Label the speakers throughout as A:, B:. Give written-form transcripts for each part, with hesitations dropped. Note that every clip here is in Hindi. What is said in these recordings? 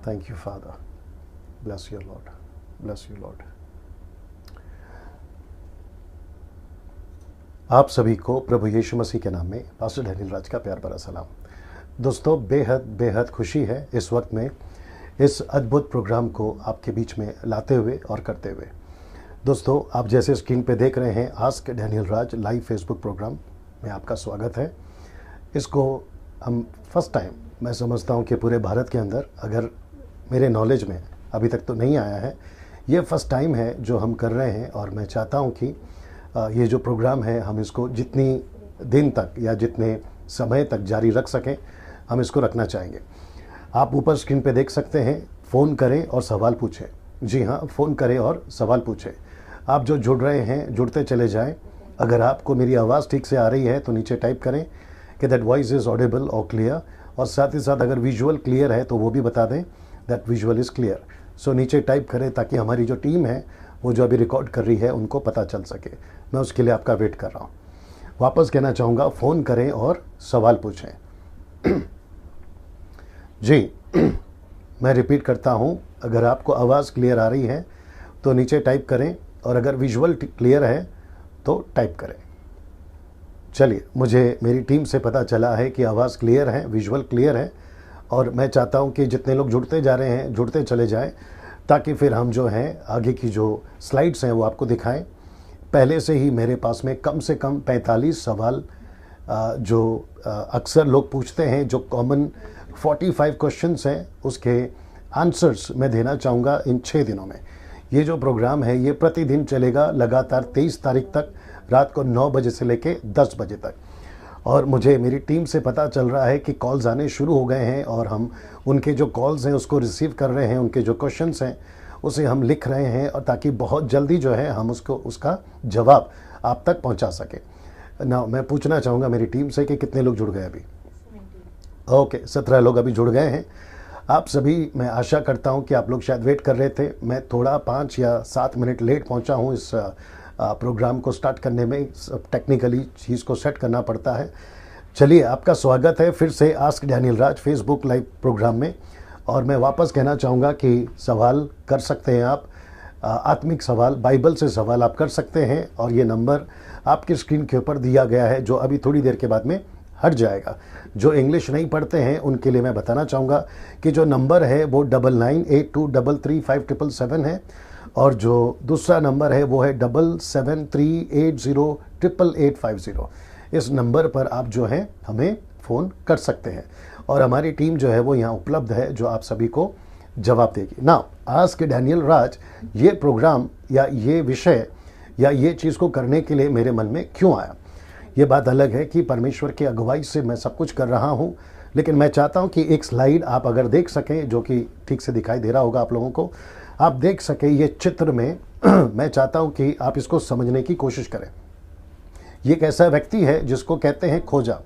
A: Thank you, Father. Bless you, Lord. Bless you, Lord. आप सभी को प्रभु यीशु मसीह के नाम में पास्टर डैनियल राज का प्यार भरा सलाम। दोस्तों, बेहद बेहद खुशी है इस वक्त में इस अद्भुत प्रोग्राम को आपके बीच में लाते हुए और करते हुए। दोस्तों, आप जैसे स्क्रीन पे देख रहे हैं, आस्क डैनियल राज लाइव फेसबुक प्रोग्राम में आपका स्वागत है। इसको हम फर्स्ट टाइम, मैं समझता हूँ कि पूरे भारत के अंदर, अगर मेरे नॉलेज में अभी तक तो नहीं आया है, ये फर्स्ट टाइम है जो हम कर रहे हैं। और मैं चाहता हूँ कि ये जो प्रोग्राम है हम इसको जितनी दिन तक या जितने समय तक जारी रख सकें, हम इसको रखना चाहेंगे। आप ऊपर स्क्रीन पे देख सकते हैं, फ़ोन करें और सवाल पूछें। जी हाँ, फ़ोन करें और सवाल पूछें। आप जो जुड़ रहे हैं, जुड़ते चले जाएं। अगर आपको मेरी आवाज़ ठीक से आ रही है तो नीचे टाइप करें कि दैट वॉइस इज़ ऑडिबल और क्लियर, और साथ ही साथ अगर विजुअल क्लियर है तो वो भी बता दें दैट विजुअल इज़ क्लियर। सो नीचे टाइप करें ताकि हमारी जो टीम है वो जो अभी रिकॉर्ड कर रही है उनको पता चल सके। मैं उसके लिए आपका वेट कर रहा हूँ। वापस कहना चाहूँगा, फ़ोन करें और सवाल पूछें। जी, मैं रिपीट करता हूँ, अगर आपको आवाज़ क्लियर आ रही है तो नीचे टाइप करें, और अगर विजुअल क्लियर है तो टाइप करें। चलिए, मुझे मेरी टीम से पता चला है कि आवाज़ क्लियर है, विजुअल क्लियर है, और मैं चाहता हूँ कि जितने लोग जुड़ते जा रहे हैं जुड़ते चले जाएं, ताकि फिर हम जो हैं आगे की जो स्लाइड्स हैं वो आपको दिखाएं। पहले से ही मेरे पास में कम से कम 45 सवाल जो अक्सर लोग पूछते हैं, जो कॉमन 45 क्वेश्चंस हैं, उसके आंसर्स मैं देना चाहूँगा इन 6 दिनों में। ये जो प्रोग्राम है ये प्रतिदिन चलेगा लगातार 23 तारीख तक, रात को 9 बजे से लेके 10 बजे तक। और मुझे मेरी टीम से पता चल रहा है कि कॉल्स आने शुरू हो गए हैं, और हम उनके जो कॉल्स हैं उसको रिसीव कर रहे हैं, उनके जो क्वेश्चंस हैं उसे हम लिख रहे हैं, और ताकि बहुत जल्दी जो है हम उसका जवाब आप तक पहुंचा सकें ना। मैं पूछना चाहूँगा मेरी टीम से कि कितने लोग जुड़ गए अभी। ओके, 17 लोग अभी जुड़ गए हैं। आप सभी, मैं आशा करता हूं कि आप लोग शायद वेट कर रहे थे। मैं थोड़ा 5 या 7 मिनट लेट पहुंचा हूं इस प्रोग्राम को स्टार्ट करने में। टेक्निकली चीज़ को सेट करना पड़ता है। चलिए, आपका स्वागत है फिर से आस्क डैनियल राज फेसबुक लाइव प्रोग्राम में। और मैं वापस कहना चाहूँगा कि सवाल कर सकते हैं आप, आत्मिक सवाल, बाइबल से सवाल आप कर सकते हैं, और ये नंबर आपकी स्क्रीन के ऊपर दिया गया है, जो अभी थोड़ी देर के बाद में हट जाएगा। जो इंग्लिश नहीं पढ़ते हैं उनके लिए मैं बताना चाहूँगा कि जो नंबर है वो 9982335777 है, और जो दूसरा नंबर है वो है 7738088850। इस नंबर पर आप जो है हमें फ़ोन कर सकते हैं, और हमारी टीम जो है वो यहाँ उपलब्ध है, जो आप सभी को जवाब देगी। ना, आस्क डैनियल राज ये प्रोग्राम या ये विषय या ये चीज़ को करने के लिए मेरे मन में क्यों आया, ये बात अलग है कि परमेश्वर की अगुवाई से मैं सब कुछ कर रहा हूँ। लेकिन मैं चाहता हूँ कि एक स्लाइड आप अगर देख सकें, जो कि ठीक से दिखाई दे रहा होगा आप लोगों को, आप देख सकें ये चित्र में। मैं चाहता हूँ कि आप इसको समझने की कोशिश करें। ये एक ऐसा व्यक्ति है जिसको कहते हैं खोजा,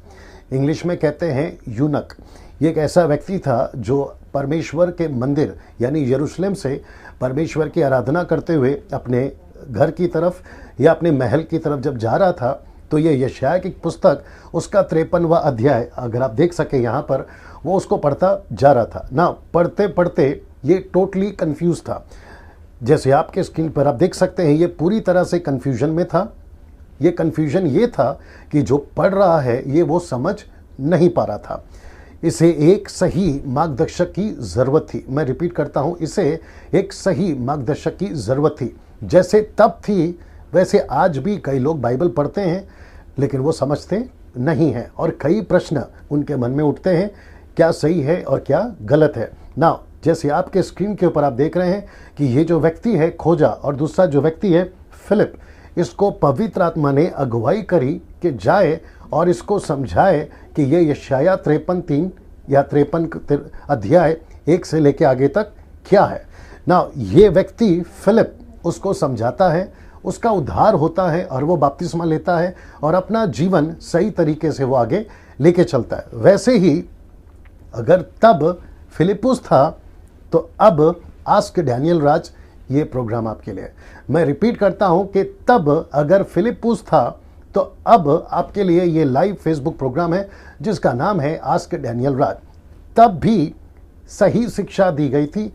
A: इंग्लिश में कहते हैं यूनक। ये एक ऐसा व्यक्ति था जो परमेश्वर के मंदिर यानी यरूशलेम से परमेश्वर की आराधना करते हुए अपने घर की तरफ या अपने महल की तरफ जब जा रहा था, तो ये यशायाह की पुस्तक उसका 53वां अध्याय, अगर आप देख सके यहाँ पर, वो उसको पढ़ता जा रहा था ना। पढ़ते पढ़ते ये टोटली कंफ्यूज था। जैसे आपके स्क्रीन पर आप देख सकते हैं, ये पूरी तरह से कंफ्यूजन में था। ये कंफ्यूजन ये था कि जो पढ़ रहा है ये वो समझ नहीं पा रहा था। इसे एक सही मार्गदर्शक की ज़रूरत थी। मैं रिपीट करता हूँ, इसे एक सही मार्गदर्शक की ज़रूरत थी। जैसे तब थी वैसे आज भी कई लोग बाइबल पढ़ते हैं लेकिन वो समझते नहीं हैं, और कई प्रश्न उनके मन में उठते हैं, क्या सही है और क्या गलत है ना। जैसे आपके स्क्रीन के ऊपर आप देख रहे हैं कि ये जो व्यक्ति है खोजा, और दूसरा जो व्यक्ति है फिलिप, इसको पवित्र आत्मा ने अगुवाई करी कि जाए और इसको समझाए कि ये यशायाह 53 या 53 अध्याय 1 से लेके आगे तक क्या है ना। ये व्यक्ति फिलिप उसको समझाता है, उसका उद्धार होता है, और वो बपतिस्मा लेता है, और अपना जीवन सही तरीके से वो आगे लेके चलता है। वैसे ही अगर तब फिलिपुस था, तो अब आस्क डैनियल राज ये प्रोग्राम आपके लिए। मैं रिपीट करता हूं कि तब अगर फिलिपुस था, तो अब आपके लिए ये लाइव फेसबुक प्रोग्राम है जिसका नाम है आस्क डैनियल राज। तब भी सही शिक्षा दी गई थी,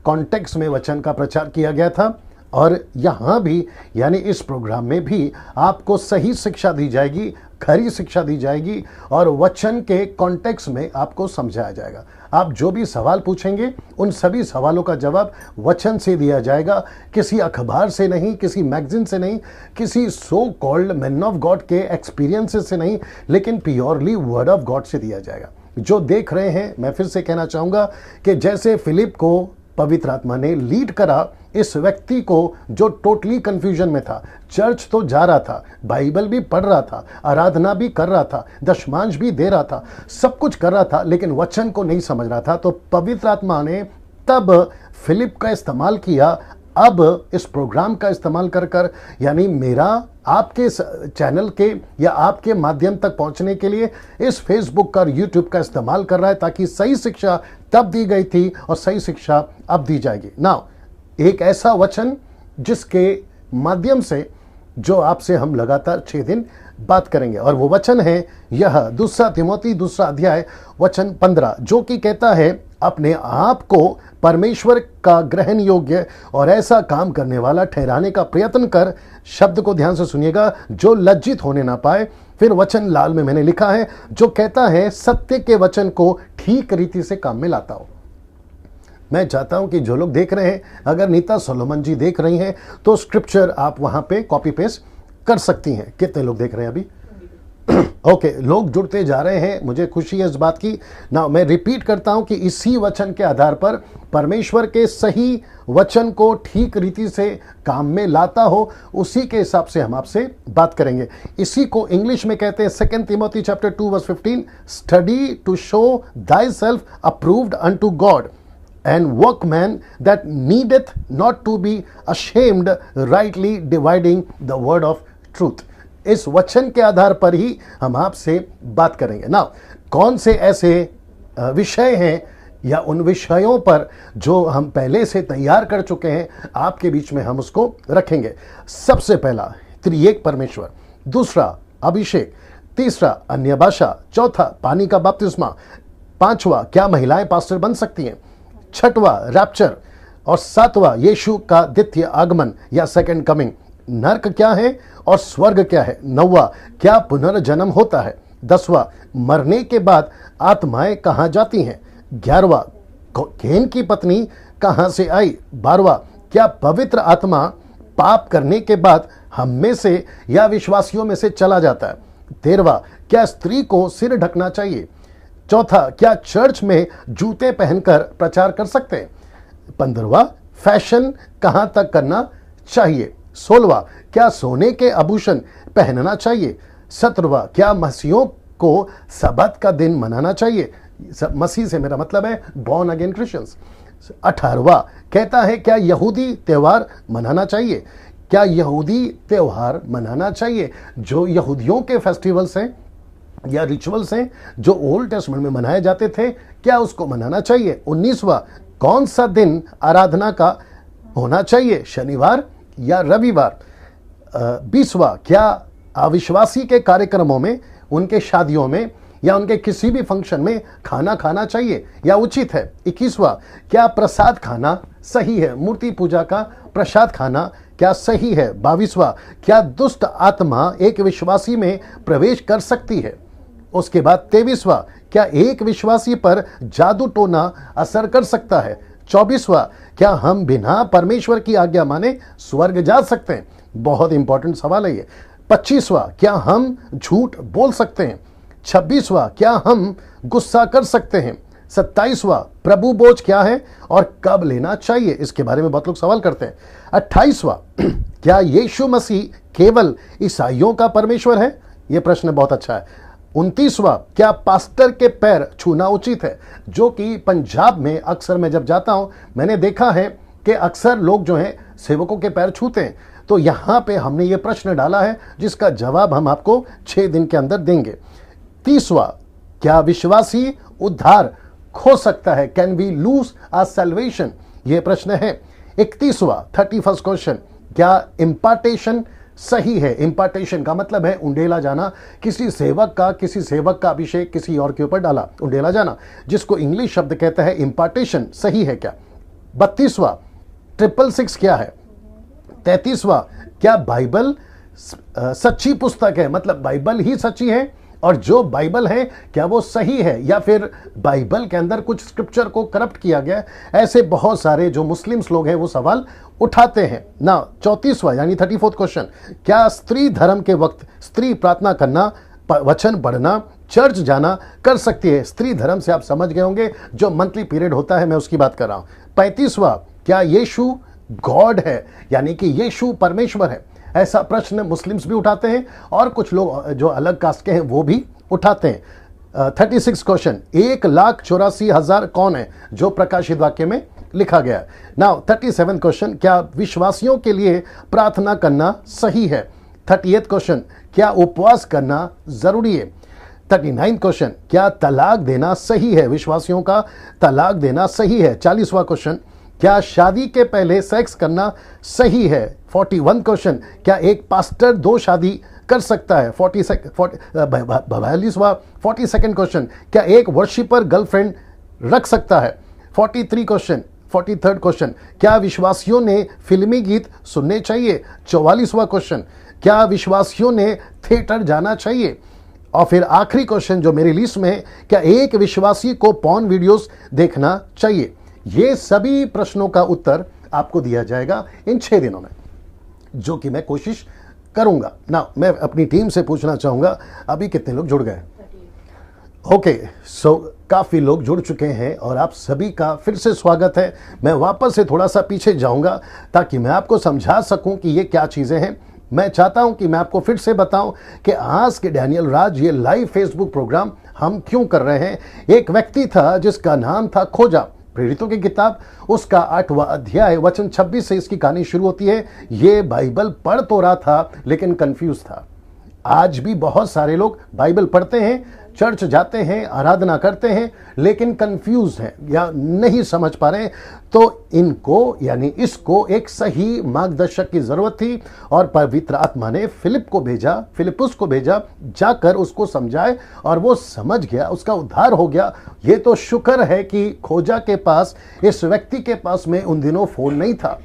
A: कॉन्टेक्स्ट में वचन का प्रचार किया गया था, और यहाँ भी यानी इस प्रोग्राम में भी आपको सही शिक्षा दी जाएगी, खरी शिक्षा दी जाएगी और वचन के कॉन्टेक्स्ट में आपको समझाया जाएगा। आप जो भी सवाल पूछेंगे उन सभी सवालों का जवाब वचन से दिया जाएगा, किसी अखबार से नहीं, किसी मैगजीन से नहीं, किसी so called man of God के एक्सपीरियंसेस से नहीं, लेकिन प्योरली वर्ड ऑफ गॉड से दिया जाएगा। जो देख रहे हैं, मैं फिर से कहना चाहूँगा कि जैसे फिलिप को पवित्र आत्मा ने लीड करा, इस व्यक्ति को जो टोटली कंफ्यूजन में था, चर्च तो जा रहा था, बाइबल भी पढ़ रहा था, आराधना भी कर रहा था, दशमांश भी दे रहा था, सब कुछ कर रहा था, लेकिन वचन को नहीं समझ रहा था, तो पवित्र आत्मा ने तब फिलिप का इस्तेमाल किया। अब इस प्रोग्राम का इस्तेमाल कर यानी मेरा आपके चैनल के या आपके माध्यम तक पहुंचने के लिए इस फेसबुक का और यूट्यूब का इस्तेमाल कर रहा है, ताकि सही शिक्षा तब दी गई थी और सही शिक्षा अब दी जाएगी। नाउ एक ऐसा वचन जिसके माध्यम से जो आपसे हम लगातार 6 दिन बात करेंगे, और वो वचन है यह 2 तिमोथी 2 अध्याय वचन 15, जो कि कहता है अपने आप को परमेश्वर का ग्रहण योग्य और ऐसा काम करने वाला ठहराने का प्रयत्न कर। शब्द को ध्यान से सुनिएगा, जो लज्जित होने ना पाए। फिर वचन लाल में मैंने लिखा है जो कहता है सत्य के वचन को ठीक रीति से काम में लाता हो। मैं चाहता हूं कि जो लोग देख रहे हैं, अगर नीता सोलोमन जी देख रही हैं तो स्क्रिप्चर आप वहां पे कॉपी पेस्ट कर सकती हैं। कितने लोग देख रहे हैं अभी? ओके, लोग जुड़ते जा रहे हैं, मुझे खुशी है इस बात की। ना मैं रिपीट करता हूं कि इसी वचन के आधार पर परमेश्वर के सही वचन को ठीक रीति से काम में लाता हो, उसी के हिसाब से हम आपसे बात करेंगे। इसी को इंग्लिश में कहते हैं 2 Timothy chapter 2:15, study to show thy self approved unto God and workman that needeth not to be ashamed, rightly dividing the word of truth। इस वचन के आधार पर ही हम आपसे बात करेंगे। ना कौन से ऐसे विषय हैं या उन विषयों पर जो हम पहले से तैयार कर चुके हैं, आपके बीच में हम उसको रखेंगे। सबसे पहला त्रिएक परमेश्वर, दूसरा अभिषेक, तीसरा अन्य भाषा, चौथा पानी का बपतिस्मा, पांचवा क्या महिलाएं पास्टर बन सकती हैं, छठवां रैप्चर, और सातवां यीशु का द्वितीय आगमन या सेकंड कमिंग। नरक क्या है और स्वर्ग क्या है। नौवां क्या पुनर्जन्म होता है। 10वां मरने के बाद आत्माएं कहां जाती हैं। 11वां कैन की पत्नी कहां से आई। 12वां क्या पवित्र आत्मा पाप करने के बाद हम में से या विश्वासियों में से चला जाता है। 13वां क्या स्त्री को सिर ढकना चाहिए। चौथा क्या चर्च में जूते पहनकर प्रचार कर सकते हैं। 15वां फैशन कहां तक करना चाहिए। 16वां क्या सोने के आभूषण पहनना चाहिए। 17वां क्या मसीहों को सब्बात का दिन मनाना चाहिए। मसीह से मेरा मतलब है बॉर्न अगेन क्रिश्चियंस। 18वां कहता है क्या यहूदी त्योहार मनाना चाहिए। क्या यहूदी त्योहार मनाना चाहिए, जो यहूदियों के फेस्टिवल्स हैं या रिचुअल्स हैं जो ओल्ड टेस्टमेंट में मनाए जाते थे, क्या उसको मनाना चाहिए। 19वां कौन सा दिन आराधना का होना चाहिए, शनिवार या रविवार। 20वां क्या अविश्वासी के कार्यक्रमों में, उनके शादियों में या उनके किसी भी फंक्शन में खाना खाना चाहिए या उचित है। 21वां क्या प्रसाद खाना सही है, मूर्ति पूजा का प्रसाद खाना क्या सही है। 22वां क्या दुष्ट आत्मा एक विश्वासी में प्रवेश कर सकती है। उसके बाद 23वां क्या एक विश्वासी पर जादू टोना असर कर सकता है। 24वां क्या हम बिना परमेश्वर की आज्ञा माने स्वर्ग जा सकते हैं। बहुत इंपॉर्टेंट सवाल है ये। 25वां क्या हम झूठ बोल सकते हैं। 26वां क्या हम गुस्सा कर सकते हैं। 27वां प्रभु बोझ क्या है और कब लेना चाहिए, इसके बारे में बहुत लोग सवाल करते हैं। 28वां क्या यीशु मसीह केवल ईसाइयों का परमेश्वर है, यह प्रश्न बहुत अच्छा है। 29वां क्या पास्टर के पैर छूना उचित है, जो कि पंजाब में अक्सर मैं जब जाता हूं मैंने देखा है कि अक्सर लोग जो हैं सेवकों के पैर छूते हैं। तो यहां पे हमने ये प्रश्न डाला है जिसका जवाब हम आपको 6 दिन के अंदर देंगे। 30वां क्या विश्वासी उद्धार खो सकता है, can we lose our salvation, ये प्रश्न है। 31वां 31st क्वेश्चन क्या इम्पार्टेशन सही है। इम्पार्टेशन का मतलब है उंडेला जाना, किसी सेवक का अभिषेक किसी और के ऊपर डाला, उंडेला जाना, जिसको इंग्लिश शब्द कहता है इम्पार्टेशन। सही है क्या? 32वां 666 क्या है? 33वां क्या बाइबल सच्ची पुस्तक है, मतलब बाइबल ही सच्ची है, और जो बाइबल है क्या वो सही है, या फिर बाइबल के अंदर कुछ स्क्रिप्चर को करप्ट किया गया? ऐसे बहुत सारे जो मुस्लिम्स लोग हैं वो सवाल उठाते हैं ना। 34वां यानी 34th क्वेश्चन, क्या स्त्री धर्म के वक्त स्त्री प्रार्थना करना, वचन पढ़ना, चर्च जाना कर सकती है? स्त्री धर्म से आप समझ गए होंगे, जो मंथली पीरियड होता है, मैं उसकी बात कर रहा हूं। 35वां क्या यीशु गॉड है, यानी कि यीशु परमेश्वर है? ऐसा प्रश्न मुस्लिम्स भी उठाते हैं और कुछ लोग जो अलग कास्ट के हैं वो भी उठाते हैं। 36 क्वेश्चन, 1,84,000 कौन है, जो प्रकाशित वाक्य में लिखा गया है। नाउ 37 क्वेश्चन, क्या विश्वासियों के लिए प्रार्थना करना सही है? 38 क्वेश्चन, क्या उपवास करना जरूरी है? 39 क्वेश्चन, क्या तलाक देना सही है? विश्वासियों का तलाक देना सही है? 40वां क्वेश्चन, क्या शादी के पहले सेक्स करना सही है? 41 क्वेश्चन, क्या एक पास्टर 2 शादी कर सकता है? 42nd क्वेश्चन, क्या एक वर्शिपर गर्लफ्रेंड रख सकता है? 43rd क्वेश्चन, क्या विश्वासियों ने फिल्मी गीत सुनने चाहिए? 44वां क्वेश्चन, क्या विश्वासियों ने थिएटर जाना चाहिए? और फिर आखिरी क्वेश्चन जो मेरी लिस्ट में है, क्या एक विश्वासी को पॉर्न वीडियोस देखना चाहिए? ये सभी प्रश्नों का उत्तर आपको दिया जाएगा इन 6 दिनों में, जो कि मैं कोशिश करूंगा ना। मैं अपनी टीम से पूछना चाहूंगा अभी कितने लोग जुड़ गए? ओके, सो काफी लोग जुड़ चुके हैं और आप सभी का फिर से स्वागत है। मैं वापस से थोड़ा सा पीछे जाऊंगा ताकि मैं आपको समझा सकूं कि ये क्या चीजें हैं। मैं चाहता हूं कि मैं आपको फिर से बताऊं कि आस्क डैनियल राज ये लाइव फेसबुक प्रोग्राम हम क्यों कर रहे हैं। एक व्यक्ति था जिसका नाम था खोजा, प्रेरितों की किताब उसका 8वां अध्याय वचन 26 से इसकी कहानी शुरू होती है। ये बाइबल पढ़ तो रहा था लेकिन कंफ्यूज था। आज भी बहुत सारे लोग बाइबल पढ़ते हैं, चर्च जाते हैं, आराधना करते हैं, लेकिन कंफ्यूज हैं या नहीं समझ पा रहे हैं। तो इनको यानी इसको एक सही मार्गदर्शक की जरूरत थी और पवित्र आत्मा ने फिलिपुस को भेजा, जाकर उसको समझाए और वो समझ गया, उसका उद्धार हो गया। ये तो शुक्र है कि खोजा के पास, इस व्यक्ति के पास में उन दिनों फोन नहीं था,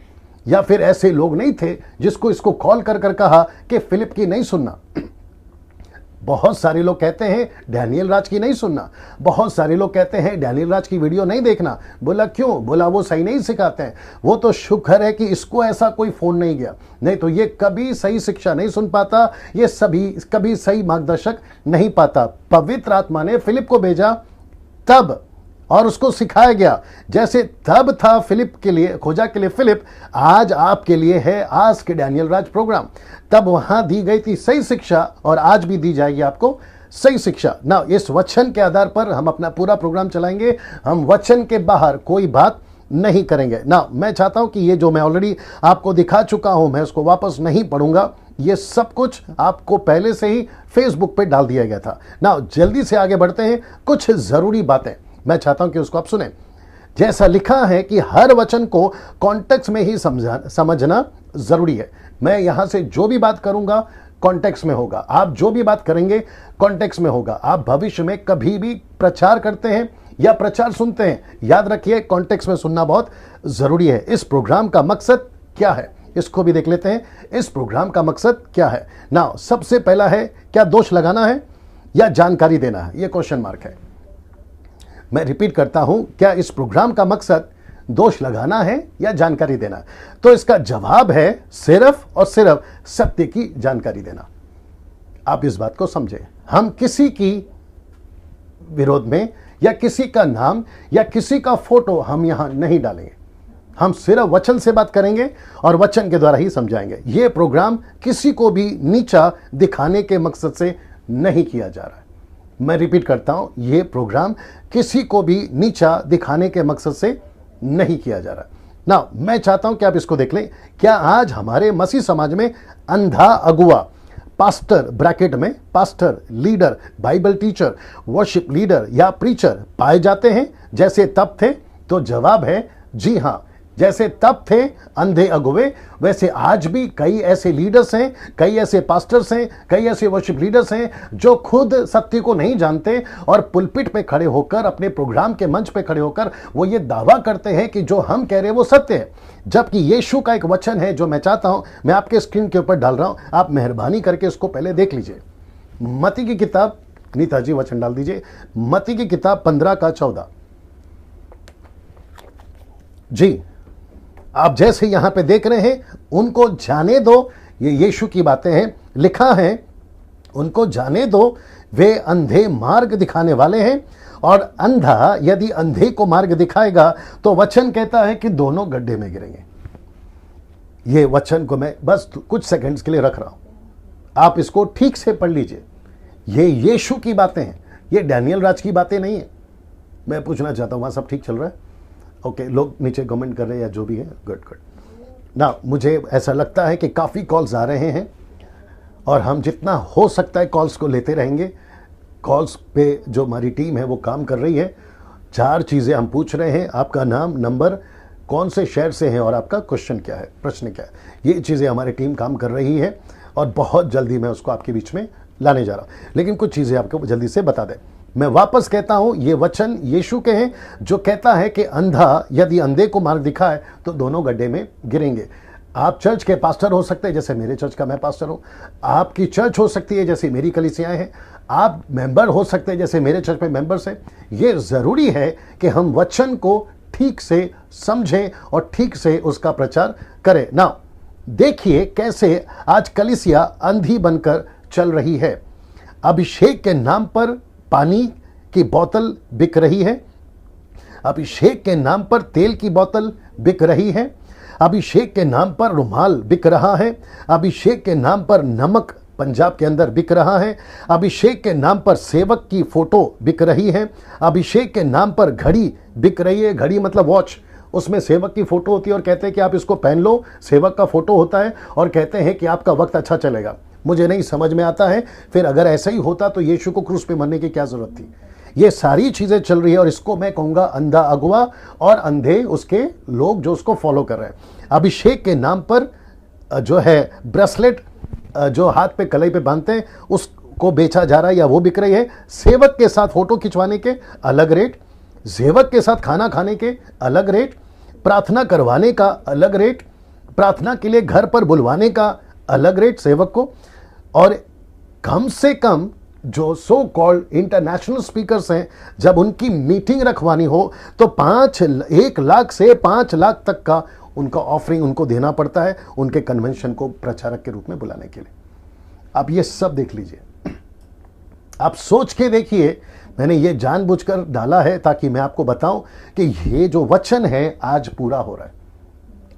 A: या फिर ऐसे लोग नहीं थे जिसको इसको कॉल कर कर कहा कि फिलिप की नहीं सुनना। बहुत सारे लोग कहते हैं डैनियल राज की नहीं सुनना, बहुत सारे लोग कहते हैं डैनियल राज की वीडियो नहीं देखना। बोला क्यों? बोला वो सही नहीं सिखाते हैं। वो तो शुक्र है कि इसको ऐसा कोई फोन नहीं गया, नहीं तो ये कभी सही शिक्षा नहीं सुन पाता, ये कभी सही मार्गदर्शक नहीं पाता। पवित्र आत्मा ने फिलिप को भेजा तब, और उसको सिखाया गया। जैसे तब था फिलिप के लिए, खोजा के लिए फिलिप, आज आपके लिए है आस्क डैनियल राज प्रोग्राम। तब वहां दी गई थी सही शिक्षा और आज भी दी जाएगी आपको सही शिक्षा ना। इस वचन के आधार पर हम अपना पूरा प्रोग्राम चलाएंगे। हम वचन के बाहर कोई बात नहीं करेंगे ना। मैं चाहता हूं कि ये जो मैं ऑलरेडी आपको दिखा चुका हूं, मैं उसको वापस नहीं पढ़ूंगा। ये सब कुछ आपको पहले से ही फेसबुक पे डाल दिया गया था ना। जल्दी से आगे बढ़ते हैं। कुछ जरूरी बातें मैं चाहता हूं कि उसको आप सुने। जैसा लिखा है कि हर वचन को कॉन्टेक्स्ट में ही समझना जरूरी है। मैं यहां से जो भी बात करूंगा कॉन्टेक्स्ट में होगा, आप जो भी बात करेंगे कॉन्टेक्स्ट में होगा। आप भविष्य में कभी भी प्रचार करते हैं या प्रचार सुनते हैं, याद रखिए कॉन्टेक्स्ट में सुनना बहुत जरूरी है। इस प्रोग्राम का मकसद क्या है, इसको भी देख लेते हैं। इस प्रोग्राम का मकसद क्या है ना। सबसे पहला है, क्या दोष लगाना है या जानकारी देना है? यह क्वेश्चन मार्क है। मैं रिपीट करता हूं, क्या इस प्रोग्राम का मकसद दोष लगाना है या जानकारी देना? तो इसका जवाब है सिर्फ और सिर्फ सत्य की जानकारी देना। आप इस बात को समझें। हम किसी की विरोध में या किसी का नाम या किसी का फोटो हम यहां नहीं डालेंगे। हम सिर्फ वचन से बात करेंगे और वचन के द्वारा ही समझाएंगे। यह प्रोग्राम किसी को भी नीचा दिखाने के मकसद से नहीं किया जा रहा है। मैं रिपीट करता हूं, यह प्रोग्राम किसी को भी नीचा दिखाने के मकसद से नहीं किया जा रहा ना। मैं चाहता हूं कि आप इसको देख लें। क्या आज हमारे मसीह समाज में अंधा अगुआ, पास्टर ब्रैकेट में pastor, leader, Bible teacher, worship leader या प्रीचर पाए जाते हैं जैसे तब थे? तो जवाब है जी हां। जैसे तब थे अंधे अगुवे, वैसे आज भी कई ऐसे लीडर्स हैं, कई ऐसे पास्टर्स हैं, कई ऐसे वर्शिप लीडर्स हैं जो खुद सत्य को नहीं जानते और पुलपिट पे खड़े होकर, अपने प्रोग्राम के मंच पे खड़े होकर वो ये दावा करते हैं कि जो हम कह रहे हैं वो सत्य है। जबकि यीशु का एक वचन है जो मैं चाहता हूं, मैं आपके स्क्रीन के ऊपर डाल रहा हूं, आप मेहरबानी करके इसको पहले देख लीजिए। मत्ती की किताब, नीता जी वचन डाल दीजिए, मत्ती की किताब 15:14। जी, आप जैसे यहां पे देख रहे हैं, उनको जाने दो, ये यीशु की बातें हैं, लिखा है उनको जाने दो, वे अंधे मार्ग दिखाने वाले हैं, और अंधा यदि अंधे को मार्ग दिखाएगा तो वचन कहता है कि दोनों गड्ढे में गिरेंगे। ये वचन को मैं बस कुछ सेकंड्स के लिए रख रहा हूं, आप इसको ठीक से पढ़ लीजिए। ये यीशु की बातें हैं, ये डैनियल राज की बातें नहीं है। मैं पूछना चाहता हूं वहां सब ठीक चल रहा है? ओके, लोग नीचे कमेंट कर रहे हैं या जो भी है, गुड गुड ना। मुझे ऐसा लगता है कि काफ़ी कॉल्स आ रहे हैं और हम जितना हो सकता है कॉल्स को लेते रहेंगे। कॉल्स पे जो हमारी टीम है वो काम कर रही है। 4 चीज़ें हम पूछ रहे हैं, आपका नाम, नंबर, कौन से शहर से हैं और आपका क्वेश्चन क्या है, प्रश्न क्या है। ये चीज़ें हमारी टीम काम कर रही है और बहुत जल्दी मैं उसको आपके बीच में लाने जा रहा हूँ। लेकिन कुछ चीज़ें आपको जल्दी से बता दें। मैं वापस कहता हूं, ये वचन यीशु के हैं जो कहता है कि अंधा यदि अंधे को मार्ग दिखाए तो दोनों गड्ढे में गिरेंगे। आप चर्च के पास्टर हो सकते हैं, जैसे मेरे चर्च का मैं पास्टर हूं। आपकी चर्च हो सकती है जैसे मेरी कलीसियाएं हैं। आप मेंबर हो सकते हैं जैसे मेरे चर्च में मेंबर्स हैं। ये जरूरी है कि हम वचन को ठीक से समझें और ठीक से उसका प्रचार करें ना। देखिए कैसे आज कलीसिया अंधी बनकर चल रही है। अभिषेक के नाम पर पानी की बोतल बिक रही है, अभिषेक के नाम पर तेल की बोतल बिक रही है, अभिषेक के नाम पर रुमाल बिक रहा है, अभिषेक के नाम पर नमक पंजाब के अंदर बिक रहा है, अभिषेक के नाम पर सेवक की फोटो बिक रही है, अभिषेक के नाम पर घड़ी बिक रही है। घड़ी मतलब वॉच, उसमें सेवक की फोटो होती है और कहते हैं कि आप इसको पहन लो, सेवक का फोटो होता है और कहते हैं कि आपका वक्त अच्छा चलेगा। मुझे नहीं समझ में आता है, फिर अगर ऐसा ही होता तो यीशु को क्रूस पे मरने की क्या जरूरत थी। ये सारी चीजें चल रही है और इसको मैं कहूंगा अंधा अगुवा और अंधे उसके लोग जो उसको फॉलो कर रहे हैं। अभिषेक के नाम पर जो है ब्रेसलेट जो हाथ पे कलाई पे बांधते हैं उसको बेचा जा रहा है या वो बिक रही है। सेवक के साथ फोटो खिंचवाने के अलग रेट, सेवक के साथ खाना खाने के अलग रेट, प्रार्थना करवाने का अलग रेट, प्रार्थना के लिए घर पर बुलवाने का अलग रेट सेवक को, और कम से कम जो सो कॉल्ड इंटरनेशनल स्पीकर्स हैं, जब उनकी मीटिंग रखवानी हो तो 1 लाख से 5 लाख तक का उनका ऑफरिंग उनको देना पड़ता है उनके कन्वेंशन को प्रचारक के रूप में बुलाने के लिए। आप ये सब देख लीजिए, आप सोच के देखिए। मैंने ये जानबूझकर डाला है ताकि मैं आपको बताऊं कि ये जो वचन है आज पूरा हो रहा है।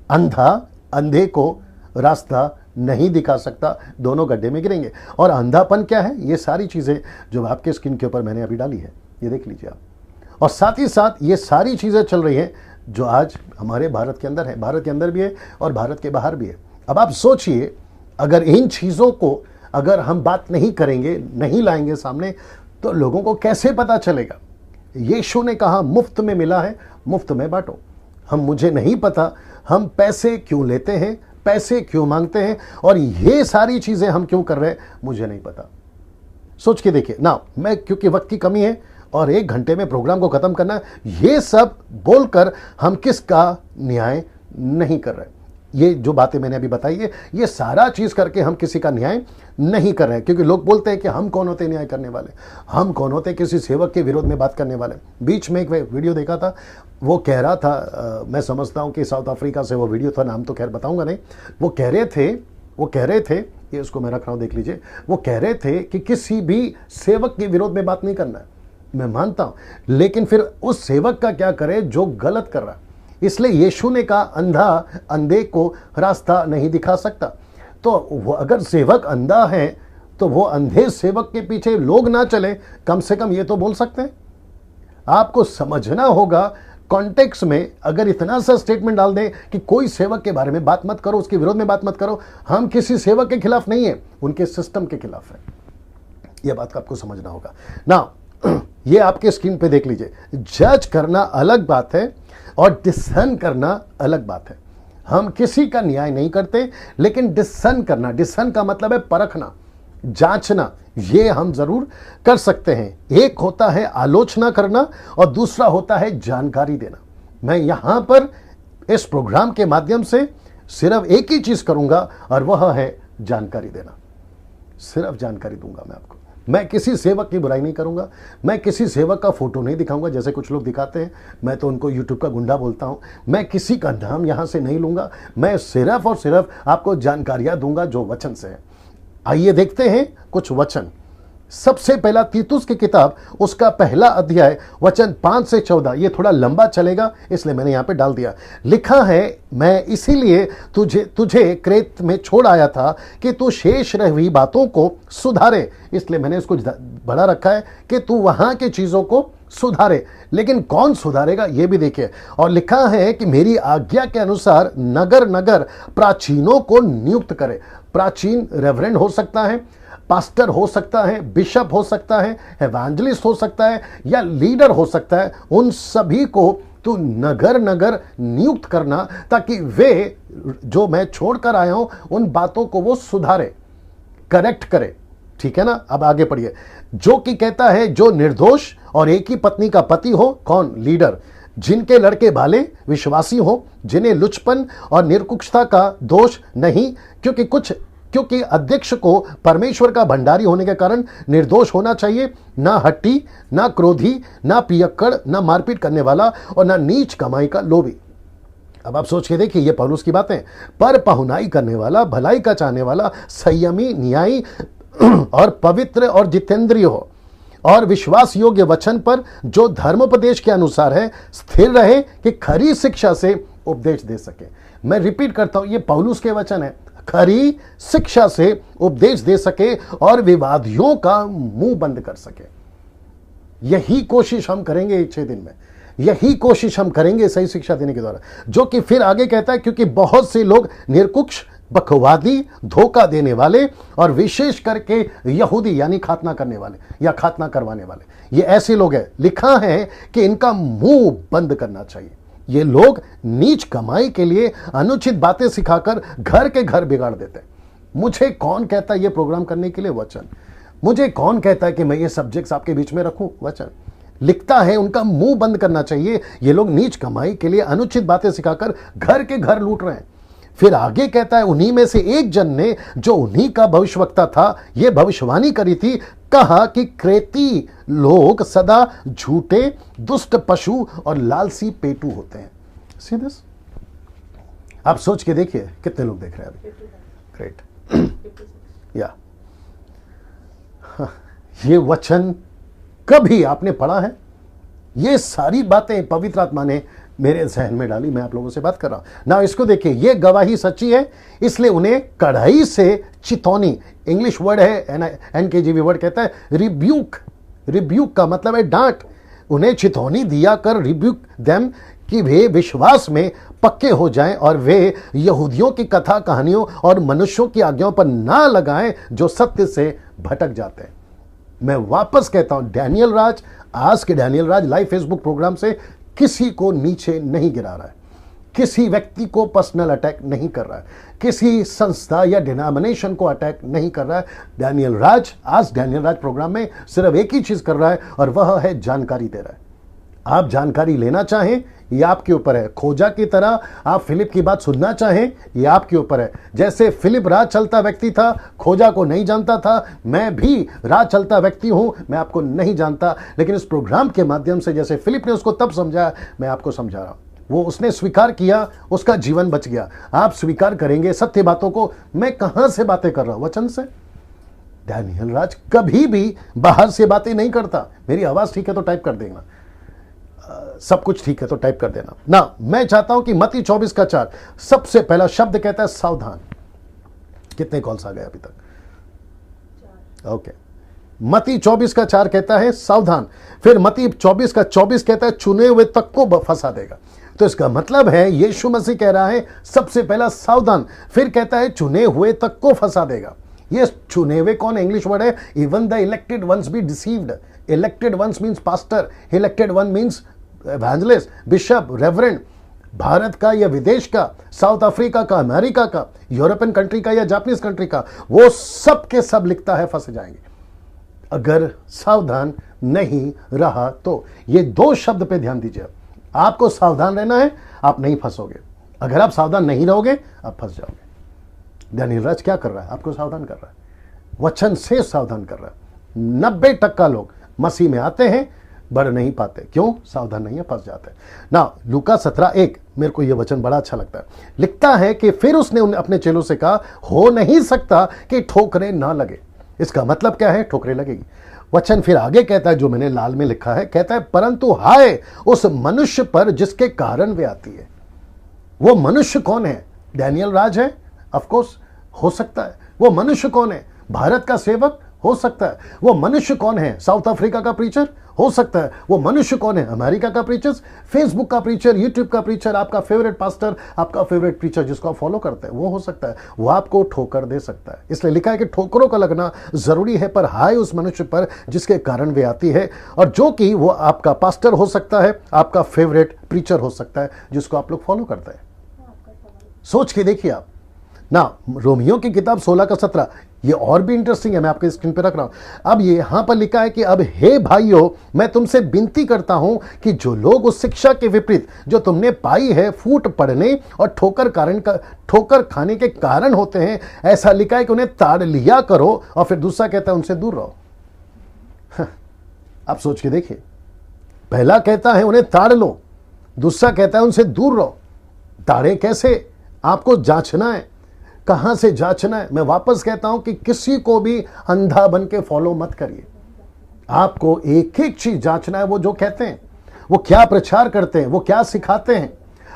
A: अंधा अंधे को रास्ता नहीं दिखा सकता, दोनों गड्ढे में गिरेंगे। और अंधापन क्या है, ये सारी चीजें जो आपके स्क्रीन के ऊपर मैंने अभी डाली है, ये देख लीजिए आप। और साथ ही साथ ये सारी चीजें चल रही हैं जो आज हमारे भारत के अंदर है, भारत के अंदर भी है और भारत के बाहर भी है। अब आप सोचिए, अगर इन चीजों को अगर हम बात नहीं करेंगे, नहीं लाएंगे सामने, तो लोगों को कैसे पता चलेगा। यीशु ने कहा मुफ्त में मिला है, मुफ्त में बांटो। हम, मुझे नहीं पता हम पैसे क्यों लेते हैं, पैसे क्यों मांगते हैं और ये सारी चीजें हम क्यों कर रहे हैं, मुझे नहीं पता। सोच के देखिए ना। मैं, क्योंकि वक्त की कमी है और 1 घंटे में प्रोग्राम को खत्म करना है, ये सब बोलकर हम किसका न्याय नहीं कर रहे। ये जो बातें मैंने अभी बताई है, ये सारा चीज करके हम किसी का न्याय नहीं कर रहे हैं। क्योंकि लोग बोलते हैं कि हम कौन होते न्याय करने वाले, हम कौन होते किसी सेवक के विरोध में बात करने वाले। बीच में एक वीडियो देखा था, वो कह रहा था, मैं समझता हूं कि साउथ अफ्रीका से वो वीडियो था, नाम तो खैर बताऊंगा नहीं। वो कह रहे थे, ये उसको मैं रख रहा हूं, देख लीजिए। वो कह रहे थे कि किसी भी सेवक के विरोध में बात नहीं करना है। मैं मानता हूं, लेकिन फिर उस सेवक का क्या करे जो गलत कर रहा है। इसलिए यीशु ने कहा अंधा अंधे को रास्ता नहीं दिखा सकता। तो वो अगर सेवक अंधा है तो वो अंधे सेवक के पीछे लोग ना चले, कम से कम ये तो बोल सकते हैं। आपको समझना होगा कॉन्टेक्स्ट में। अगर इतना सा स्टेटमेंट डाल दें कि कोई सेवक के बारे में बात मत करो, उसके विरोध में बात मत करो, हम किसी सेवक के खिलाफ नहीं है, उनके सिस्टम के खिलाफ है। यह बात को आपको समझना होगा ना। ये आपके स्क्रीन पे देख लीजिए। जज करना अलग बात है और डिसर्न करना अलग बात है। हम किसी का न्याय नहीं करते, लेकिन डिसर्न करना, डिसर्न का मतलब है परखना, जांचना, ये हम जरूर कर सकते हैं। एक होता है आलोचना करना और दूसरा होता है जानकारी देना। मैं यहां पर इस प्रोग्राम के माध्यम से सिर्फ एक ही चीज करूंगा और वह है जानकारी देना। सिर्फ जानकारी दूंगा मैं आपको। मैं किसी सेवक की बुराई नहीं करूंगा, मैं किसी सेवक का फोटो नहीं दिखाऊंगा जैसे कुछ लोग दिखाते हैं, मैं तो उनको यूट्यूब का गुंडा बोलता हूं। मैं किसी का नाम यहां से नहीं लूंगा, मैं सिर्फ और सिर्फ आपको जानकारियां दूंगा जो वचन से है। आइए देखते हैं कुछ वचन। सबसे पहला तीतुस की किताब, उसका पहला अध्याय, वचन 5 से 14। ये थोड़ा लंबा चलेगा इसलिए मैंने यहां पे डाल दिया। लिखा है, मैं इसीलिए तुझे क्रेत में छोड़ आया था कि तू शेष रही हुई बातों को सुधारे। इसलिए मैंने इसको बड़ा रखा है कि तू वहां की चीजों को सुधारे। लेकिन कौन सुधारेगा ये भी देखिए। और लिखा है कि मेरी आज्ञा के अनुसार नगर नगर प्राचीनों को नियुक्त करे। प्राचीन रेवरेंड हो सकता है, पास्टर हो सकता है, बिशप हो सकता है, एवेंजलिस्ट हो सकता है, या लीडर हो सकता है। उन सभी को तू नगर नगर नियुक्त करना, ताकि वे जो मैं छोड़कर आया हूं उन बातों को वो सुधारे, करेक्ट करे। ठीक है ना। अब आगे पढ़िए। जो कि कहता है जो निर्दोष और एक ही पत्नी का पति हो। कौन? लीडर। जिनके लड़के भाले विश्वासी हो, जिन्हें लुचपन और निरकुशता का दोष नहीं, क्योंकि अध्यक्ष को परमेश्वर का भंडारी होने के कारण निर्दोष होना चाहिए, ना हट्टी, ना क्रोधी, ना पियक्कड़, ना मारपीट करने वाला और ना नीच कमाई का लोभी। अब आप सोच के देखिए, ये पौलुस की बातें। पर पहुनाई करने वाला, भलाई का चाहने वाला, संयमी, न्यायी और पवित्र और जितेंद्रिय हो, और विश्वास योग्य वचन पर जो धर्मोपदेश के अनुसार है स्थिर रहे, कि खरी शिक्षा से उपदेश दे सके। मैं रिपीट करता हूं, ये पौलुस के वचन है। खरी शिक्षा से उपदेश दे सके और विवादियों का मुंह बंद कर सके। यही कोशिश हम करेंगे 6 दिन में, यही कोशिश हम करेंगे सही शिक्षा देने के द्वारा। जो कि फिर आगे कहता है, क्योंकि बहुत से लोग निरकुश, बकवादी, धोखा देने वाले और विशेष करके यहूदी यानी खातना करने वाले या खातना करवाने वाले, ये ऐसे लोग हैं। लिखा है कि इनका मुंह बंद करना चाहिए। ये लोग नीच कमाई के लिए अनुचित बातें सिखाकर घर के घर बिगाड़ देते हैं। मुझे कौन कहता है ये प्रोग्राम करने के लिए? वचन। मुझे कौन कहता है कि मैं ये सब्जेक्ट्स आपके बीच में रखूं? वचन। लिखता है उनका मुंह बंद करना चाहिए। ये लोग नीच कमाई के लिए अनुचित बातें सिखाकर घर के घर लूट रहे हैं। फिर आगे कहता है, उन्हीं में से एक जन ने, जो उन्हीं का भविष्यवक्ता था, यह भविष्यवाणी करी थी, कहा कि क्रेती लोग सदा झूठे, दुष्ट, पशु और लालसी पेटू होते हैं। See this? आप सोच के देखिए कितने लोग देख रहे हैं अभी। ग्रेट। या ये वचन कभी आपने पढ़ा है? ये सारी बातें पवित्र आत्मा ने मेरे जहन में डाली, मैं आप लोगों से बात कर रहा हूं ना। इसको देखिए, ये गवाही सच्ची है, इसलिए उन्हें कड़ाई से चितौनी, इंग्लिश वर्ड है, NKJV वर्ड कहता है रिब्यूक। रिब्यूक का मतलब है डांट। उन्हें चितौनी दिया कर, रिब्यूक देम, कि वे विश्वास में पक्के हो जाएं और वे यहूदियों की कथा कहानियों और मनुष्यों की आज्ञाओं पर ना लगाएं जो सत्य से भटक जाते हैं। मैं वापस कहता हूं, डैनियल राज, आज के डैनियल राज लाइव फेसबुक प्रोग्राम से किसी को नीचे नहीं गिरा रहा है, किसी व्यक्ति को पर्सनल अटैक नहीं कर रहा है, किसी संस्था या डिनोमिनेशन को अटैक नहीं कर रहा है। डैनियल राज आज डैनियल राज प्रोग्राम में सिर्फ एक ही चीज कर रहा है और वह है जानकारी दे रहा है। आप जानकारी लेना चाहें ये आपके ऊपर है। खोजा की तरह आप फिलिप की बात सुनना चाहें ये आपके ऊपर है। जैसे फिलिप राह चलता व्यक्ति था, खोजा को नहीं जानता था, मैं भी राह चलता व्यक्ति हूं, मैं आपको नहीं जानता, लेकिन इस प्रोग्राम के माध्यम से जैसे फिलिप ने उसको तब समझाया, मैं आपको समझा रहा हूं। वो उसने स्वीकार किया, उसका जीवन बच गया। आप स्वीकार करेंगे सत्य बातों को। मैं कहां से बातें कर रहा हूं? वचन से। डैनियल राज कभी भी बाहर से बातें नहीं करता। मेरी आवाज ठीक है तो टाइप कर देना, सब कुछ ठीक है तो टाइप कर देना ना। मैं चाहता हूं कि मत्ती 24 का 4 सबसे पहला शब्द कहता है सावधान। कितने कॉल्स आ गए अभी तक? ओके। मत्ती 24 का 4 कहता है सावधान। फिर मत्ती 24 का 24 कहता है चुने हुए तक को फंसा देगा। तो इसका मतलब है यीशु मसीह कह रहा है सबसे पहला सावधान, फिर कहता है चुने हुए तक को फंसा देगा। ये चुने हुए कौन? इंग्लिश वर्ड है, even the elected ones be deceived. Elected ones means pastor, elected one means evangelist, bishop, reverend, Bharat का या विदेश का, साउथ अफ्रीका का, अमेरिका का, यूरोपियन कंट्री का या जापानीज कंट्री का, वो सब के सब लिखता है फंस जाएंगे अगर सावधान नहीं रहा तो। ये दो शब्द पे ध्यान दीजिए, आपको सावधान रहना है, आप नहीं फंसोगे। अगर आप सावधान नहीं रहोगे आप फंस जाओगे। डैनियल राज क्या कर रहा है? आपको सावधान कर रहा है, वचन से सावधान कर रहा है। 90% लोग मसीह में आते हैं, बढ़ नहीं पाते, क्यों? सावधान नहीं है, फंस जाते हैं ना। लूका 17:1, मेरे को यह वचन बड़ा अच्छा लगता है। लिखता है कि फिर उसने अपने चेलों से कहा, हो नहीं सकता कि ठोकरें ना लगे। इसका मतलब क्या है? ठोकरें लगेगी। वचन फिर आगे कहता है, जो मैंने लाल में लिखा है, कहता है परंतु हाय उस मनुष्य पर जिसके कारण वे आती है। वो मनुष्य कौन है? डैनियल राज है? ऑफ कोर्स हो सकता है। वो मनुष्य कौन है? भारत का सेवक हो सकता है। वो मनुष्य कौन है? साउथ अफ्रीका का प्रीचर हो सकता है। वो मनुष्य कौन है? अमेरिका का प्रीचर, फेसबुक का प्रीचर, यूट्यूब का प्रीचर, आपका फेवरेट पास्टर, आपका फेवरेट प्रीचर जिसको आप फॉलो करते हैं, वो हो सकता है। वो आपको ठोकर दे सकता है। इसलिए लिखा है कि ठोकरों का लगना जरूरी है, पर हाय उस मनुष्य पर जिसके कारण वे आती है। और जो कि वो आपका पास्टर हो सकता है, आपका फेवरेट प्रीचर हो सकता है जिसको आप लोग फॉलो करते हैं। सोच के देखिए आप ना। रोमियो की किताब 16:17, ये और भी इंटरेस्टिंग है, मैं आपके स्क्रीन पे रख रहा हूं। अब ये यहां पर लिखा है कि अब हे भाइयों, मैं तुमसे विनती करता हूं कि जो लोग उस शिक्षा के विपरीत जो तुमने पाई है, फूट पड़ने और ठोकर खाने के कारण होते हैं, ऐसा लिखा है कि उन्हें ताड़ लिया करो। और फिर दूसरा कहता है उनसे दूर रहो। आप सोच के देखिए, पहला कहता है उन्हें ताड़ लो, दूसरा कहता है उनसे दूर रहो। ताड़े कैसे? आपको जांचना है। कहां से जांचना है? मैं वापस कहता हूं कि किसी को भी अंधा बन के फॉलो मत करिए। आपको एक एक चीज जांचना है। वो जो कहते हैं, वो क्या प्रचार करते हैं, वो क्या सिखाते हैं,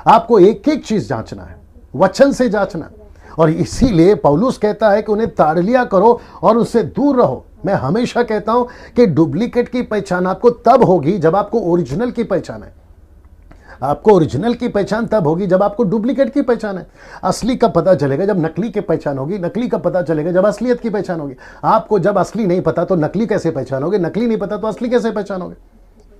A: आपको एक एक चीज जांचना है, वचन से जांचना। और इसीलिए पौलुस कहता है कि उन्हें ताड़ लिया करो और उससे दूर रहो। मैं हमेशा कहता हूं कि डुप्लीकेट की पहचान आपको तब होगी जब आपको ओरिजिनल की पहचान है। आपको ओरिजिनल की पहचान तब होगी जब आपको डुप्लीकेट की पहचान है। असली का पता चलेगा जब नकली की पहचान होगी, नकली का पता चलेगा जब असलियत की पहचान होगी। आपको जब असली नहीं पता तो नकली कैसे पहचानोगे? नकली नहीं पता तो असली कैसे पहचानोगे?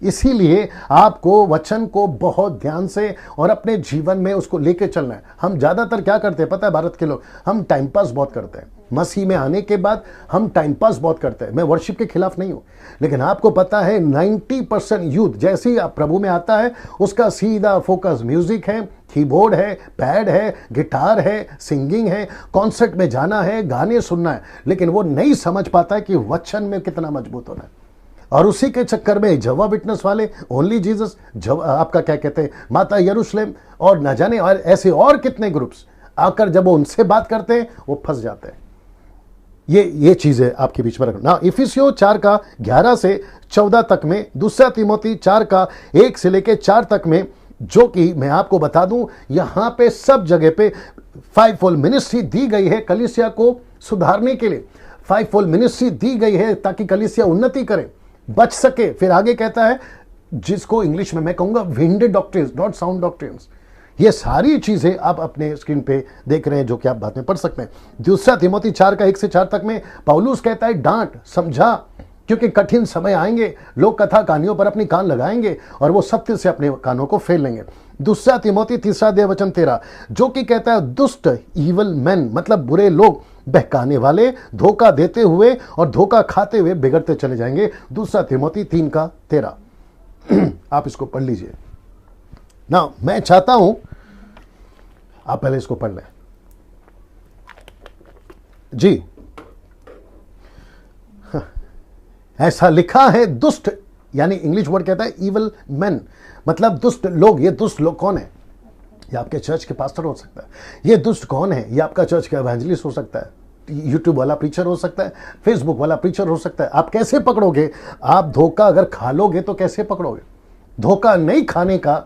A: इसीलिए आपको वचन को बहुत ध्यान से और अपने जीवन में उसको लेके चलना है। हम ज्यादातर क्या करते हैं पता है? भारत के लोग, हम टाइम पास बहुत करते हैं। मसीह में आने के बाद हम टाइम पास बहुत करते हैं। मैं वर्शिप के खिलाफ नहीं हूं, लेकिन आपको पता है 90% यूथ जैसे ही आप प्रभु में आता है, उसका सीधा फोकस म्यूजिक है, कीबोर्ड है, पैड है, गिटार है, सिंगिंग है, कॉन्सर्ट में जाना है, गाने सुनना है। लेकिन वो नहीं समझ पाता है कि वचन में कितना मजबूत होना है। और उसी के चक्कर में जवा विटनेस वाले, ओनली जीसस, आपका क्या कहते हैं, माता यरूशलेम और न जाने और ऐसे और कितने ग्रुप्स आकर जब वो उनसे बात करते हैं वो फंस जाते हैं। ये चीजें आपके बीच में रखना। इफिसियों 4:11 से 14 तक में, दूसरा तिमोथी 4:1 से लेके 4 तक में, जो कि मैं आपको बता दूं, यहां पे सब जगह पे 5-fold मिनिस्ट्री दी गई है कलीसिया को सुधारने के लिए। 5-fold मिनिस्ट्री दी गई है ताकि कलीसिया उन्नति करे, बच सके। फिर आगे कहता है, जिसको इंग्लिश में मैं कहूंगा विंडेड डॉक्ट्रिन्स, नॉट साउंड डॉक्ट्रिन्स। ये सारी चीजें आप अपने स्क्रीन पे देख रहे हैं, जो कि आप बाद में पढ़ सकते हैं। दूसरा तिमोथी 4:1 से 4 तक में पौलुस कहता है, डांट समझा, क्योंकि कठिन समय आएंगे, लोग कथा कहानियों पर अपनी कान लगाएंगे और वो सत्य से अपने कानों को फेर लेंगे। दूसरा तिमोथी 3:13, जो कि कहता है दुष्ट, ईवल मैन, मतलब बुरे लोग, बहकाने वाले, धोखा देते हुए और धोखा खाते हुए बिगड़ते चले जाएंगे। दूसरा तिमोथी 3:13 आप इसको पढ़ लीजिए ना। मैं चाहता हूं आप पहले इसको पढ़ लें जी। ऐसा लिखा है, दुष्ट, यानी इंग्लिश वर्ड कहता है इवल मैन, मतलब दुष्ट लोग। ये दुष्ट लोग कौन है? ये आपके चर्च के पास्टर हो सकता है। ये दुष्ट कौन है? ये आपका चर्च का एवेंजलिस्ट हो सकता है, यूट्यूब वाला प्रीचर हो सकता है, फेसबुक वाला प्रीचर हो सकता है। आप कैसे पकड़ोगे? आप धोखा अगर खा लोगे तो कैसे पकड़ोगे? धोखा नहीं खाने का,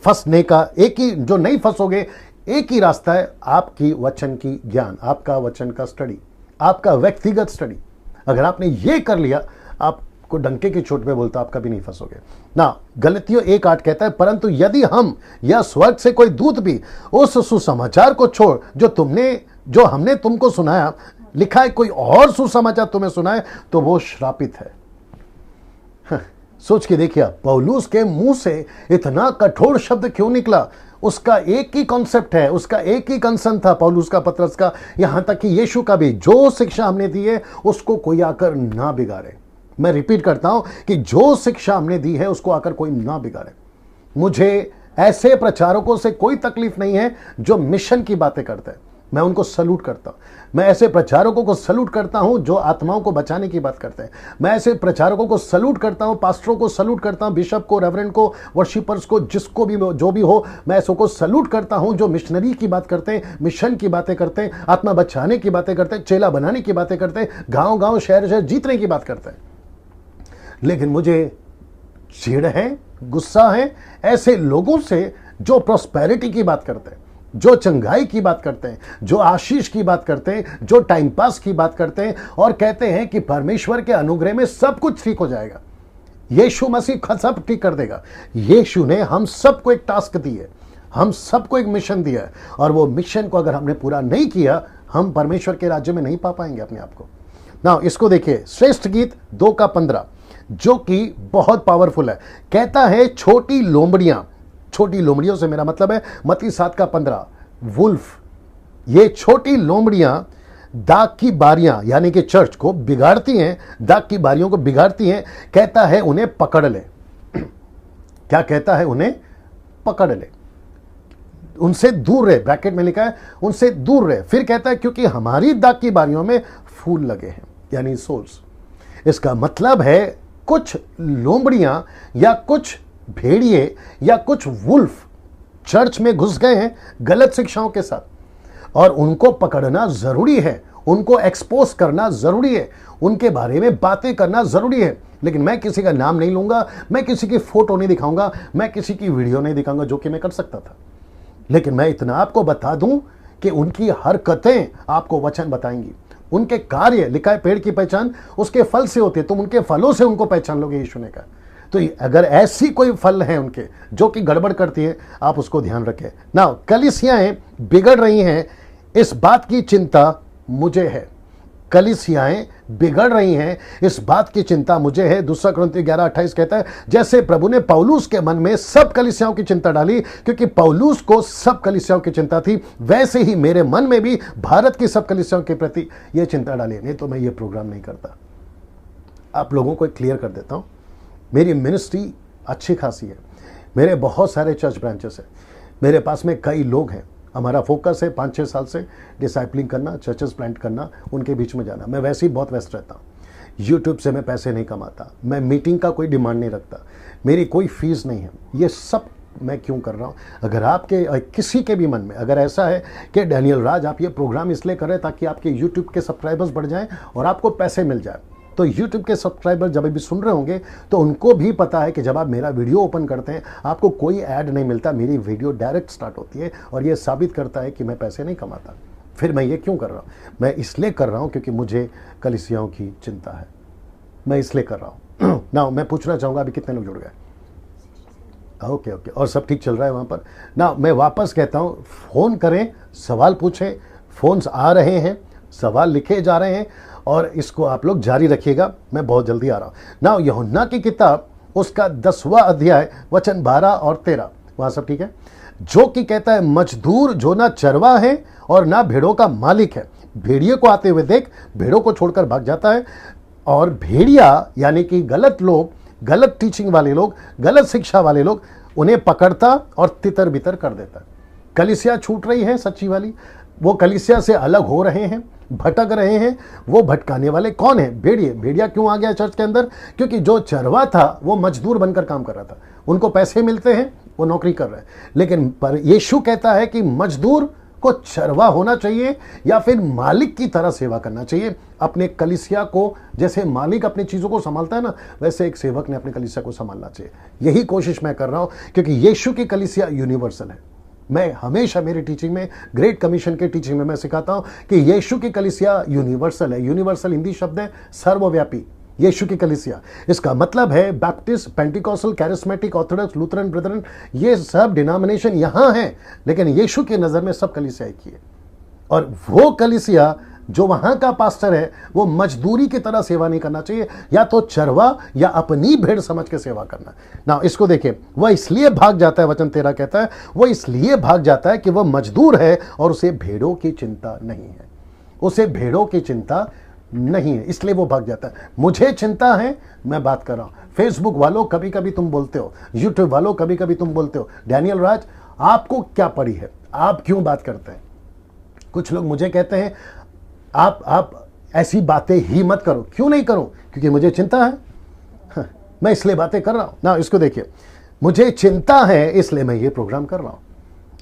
A: फंसने का एक ही, जो नहीं फंसोगे, एक ही रास्ता है, आपकी वचन की ज्ञान, आपका वचन का स्टडी, आपका व्यक्तिगत स्टडी। अगर आपने ये कर लिया, आपको डंके की चोट में बोलता, आप कभी नहीं फंसोगे ना। गलतियों 1:8 कहता है, परंतु यदि हम या स्वर्ग से कोई दूत भी उस सुसमाचार को छोड़ जो हमने तुमको सुनाया, लिखा है कोई और सुसमाचार तुम्हें सुनाए, तो वो श्रापित है। सोच के देखिए, पौलुस के मुंह से इतना कठोर शब्द क्यों निकला? उसका एक ही कॉन्सेप्ट है, उसका एक ही कंसर्न था पौलुस का, पतरस का, यहां तक कि यीशु का भी। जो शिक्षा हमने दी है उसको कोई आकर ना बिगाड़े। मैं रिपीट करता हूं कि जो शिक्षा हमने दी है उसको आकर कोई ना बिगाड़े। मुझे ऐसे प्रचारकों से कोई तकलीफ नहीं है जो मिशन की बातें करते हैं, मैं उनको सल्यूट करता हूं। मैं ऐसे प्रचारकों को सल्यूट करता हूं जो आत्माओं को बचाने की बात करते हैं। मैं ऐसे प्रचारकों को सल्यूट करता हूं, पास्टरों को सल्यूट करता हूं, बिशप को, रेवरेंड को, वर्शिपर्स को, जिसको भी, जो भी हो, मैं ऐसों को सल्यूट करता हूं जो मिशनरी की बात करते हैं, मिशन की बातें करते हैं, आत्मा बचाने की बातें करते हैं, चेला बनाने की बातें करते हैं, गांव गांव शहर शहर जीतने की बात करते हैं। लेकिन मुझे चिढ़ है, गुस्सा है ऐसे लोगों से जो प्रॉस्पेरिटी की बात करते हैं, जो चंगाई की बात करते हैं, जो आशीष की बात करते हैं, जो टाइम पास की बात करते हैं और कहते हैं कि परमेश्वर के अनुग्रह में सब कुछ ठीक हो जाएगा, यीशु मसीह सब ठीक कर देगा। यीशु ने हम सबको एक टास्क दी है, हम सबको एक मिशन दिया है, और वो मिशन को अगर हमने पूरा नहीं किया, हम परमेश्वर के राज्य में नहीं पा पाएंगे अपने आप को। ना इसको देखिए, श्रेष्ठ गीत 2:15 जो कि बहुत पावरफुल है। कहता है छोटी लोमड़ियां, छोटी लोमड़ियों से मेरा मतलब है मत्ती 7:15, वुल्फ। ये छोटी लोमड़ियां दाग की बारियां यानी कि चर्च को बिगाड़ती हैं, दाग की बारियों को बिगाड़ती हैं। कहता है उन्हें पकड़ ले। क्या कहता है? उन्हें पकड़ ले, उनसे दूर रहे। ब्रैकेट में लिखा है उनसे दूर रहे। फिर कहता है क्योंकि हमारी दाग की बारियों में फूल लगे हैं, यानी सोल्स। इसका मतलब है कुछ लोमड़ियां या कुछ भेड़िए या कुछ वुल्फ चर्च में घुस गए हैं गलत शिक्षाओं के साथ, और उनको पकड़ना जरूरी है, उनको एक्सपोज करना जरूरी है, उनके बारे में बातें करना जरूरी है। लेकिन मैं किसी का नाम नहीं लूंगा, मैं किसी की फोटो नहीं दिखाऊंगा, मैं किसी की वीडियो नहीं दिखाऊंगा, जो कि मैं कर सकता था। लेकिन मैं इतना आपको बता दूं कि उनकी हरकतें आपको वचन बताएंगी, उनके कार्य। लिखा है पेड़ की पहचान उसके फल से होती है, तुम उनके फलों से उनको पहचान लोगे, यीशु ने कहा। तो अगर ऐसी कोई फल है उनके जो कि गड़बड़ करती है, आप उसको ध्यान रखें ना। कलीसियाएं बिगड़ रही हैं, इस बात की चिंता मुझे है। कलीसियाएं बिगड़ रही हैं, इस बात की चिंता मुझे है। 2 कुरिन्थियों 11:28 कहता है जैसे प्रभु ने पौलुस के मन में सब कलीसियाओं की चिंता डाली, क्योंकि पौलुस को सब कलीसियाओं की चिंता थी, वैसे ही मेरे मन में भी भारत की सब कलीसियाओं के प्रति यह चिंता डाली। नहीं तो मैं ये प्रोग्राम नहीं करता। आप लोगों को क्लियर कर देता हूं, मेरी मिनिस्ट्री अच्छी खासी है, मेरे बहुत सारे चर्च ब्रांचेस हैं, मेरे पास में कई लोग हैं। हमारा फोकस है 5-6 साल से डिसाइपलिंग करना, चर्चेस प्लांट करना, उनके बीच में जाना। मैं वैसे ही बहुत व्यस्त रहता हूँ। यूट्यूब से मैं पैसे नहीं कमाता, मैं मीटिंग का कोई डिमांड नहीं रखता, मेरी कोई फीस नहीं है। ये सब मैं क्यों कर रहा हूँ? अगर आपके किसी के भी मन में अगर ऐसा है कि डैनियल राज आप ये प्रोग्राम इसलिए कर रहे हैं ताकि आपके यूट्यूब के सब्सक्राइबर्स बढ़ जाएं और आपको पैसे मिल जाए, तो YouTube के सब्सक्राइबर जब भी सुन रहे होंगे तो उनको भी पता है कि जब आप मेरा वीडियो ओपन करते हैं आपको कोई ऐड नहीं मिलता, मेरी वीडियो डायरेक्ट स्टार्ट होती है, और ये साबित करता है कि मैं पैसे नहीं कमाता। फिर मैं ये क्यों कर रहा हूँ? मैं इसलिए कर रहा हूँ क्योंकि मुझे कलीसियाओं की चिंता है, मैं इसलिए कर रहा हूँ ना। मैं पूछना चाहूँगा अभी कितने लोग जुड़ गए? ओके, और सब ठीक चल रहा है वहाँ पर ना। मैं वापस कहता हूँ, फ़ोन करें, सवाल पूछें, फ़ोन्स आ रहे हैं, सवाल लिखे जा रहे हैं, और इसको आप लोग जारी रखिएगा। मैं बहुत जल्दी आ रहा हूं ना। यूहन्ना की किताब उसका 10वां अध्याय वचन 12 और 13, वहां सब ठीक है, जो कि कहता है मजदूर जो ना चरवा है और ना भेड़ों का मालिक है, भेड़िए को आते हुए देख भेड़ों को छोड़कर भाग जाता है, और भेड़िया यानी कि गलत लोग, गलत टीचिंग वाले लोग, गलत शिक्षा वाले लोग उन्हें पकड़ता और तितर बितर कर देता। कलीसिया छूट रही है सच्ची वाली, वो कलीसिया से अलग हो रहे हैं, भटक रहे हैं। वो भटकाने वाले कौन है? भेड़िए। भेड़िया क्यों आ गया चर्च के अंदर? क्योंकि जो चरवा था वो मजदूर बनकर काम कर रहा था, उनको पैसे मिलते हैं, वो नौकरी कर रहे हैं। लेकिन पर यीशु कहता है कि मजदूर को चरवा होना चाहिए या फिर मालिक की तरह सेवा करना चाहिए। अपने कलीसिया को जैसे मालिक अपनी चीजों को संभालता है ना, वैसे एक सेवक ने अपने कलीसिया को संभालना चाहिए। यही कोशिश मैं कर रहा हूं, क्योंकि यीशु की कलीसिया यूनिवर्सल है। मैं हमेशा मेरी टीचिंग में, ग्रेट कमीशन के टीचिंग में मैं सिखाता हूं कि यीशु की कलीसिया यूनिवर्सल है। यूनिवर्सल हिंदी शब्द है सर्वव्यापी। यीशु की कलीसिया, इसका मतलब है Baptist, Pentecostal, charismatic, orthodox, Lutheran, brethren, ये सब डिनोमिनेशन यहां हैं, लेकिन यीशु की नजर में सब कलीसिया एक ही है। और वो कलीसिया जो वहां का पास्टर है वो मजदूरी की तरह सेवा नहीं करना चाहिए, या तो चरवा या अपनी भेड़ समझ के सेवा करना। ना इसको देखिए, वह इसलिए भाग जाता है, वचन 13 कहता है वह इसलिए भाग जाता है कि वह मजदूर है और उसे भेड़ों की चिंता नहीं है। उसे भेड़ों की चिंता नहीं है, इसलिए वो भाग जाता है। मुझे चिंता है, मैं बात कर रहा हूं। फेसबुक वालों कभी कभी तुम बोलते हो, यूट्यूब वालों कभी कभी तुम बोलते हो डैनियल राज आपको क्या पड़ी है, आप क्यों बात करते हैं। कुछ लोग मुझे कहते हैं आप ऐसी बातें ही मत करो। क्यों नहीं करो? क्योंकि मुझे चिंता है। मैं इसलिए बातें कर रहा हूं ना। इसको देखिए, मुझे चिंता है इसलिए मैं ये प्रोग्राम कर रहा हूं।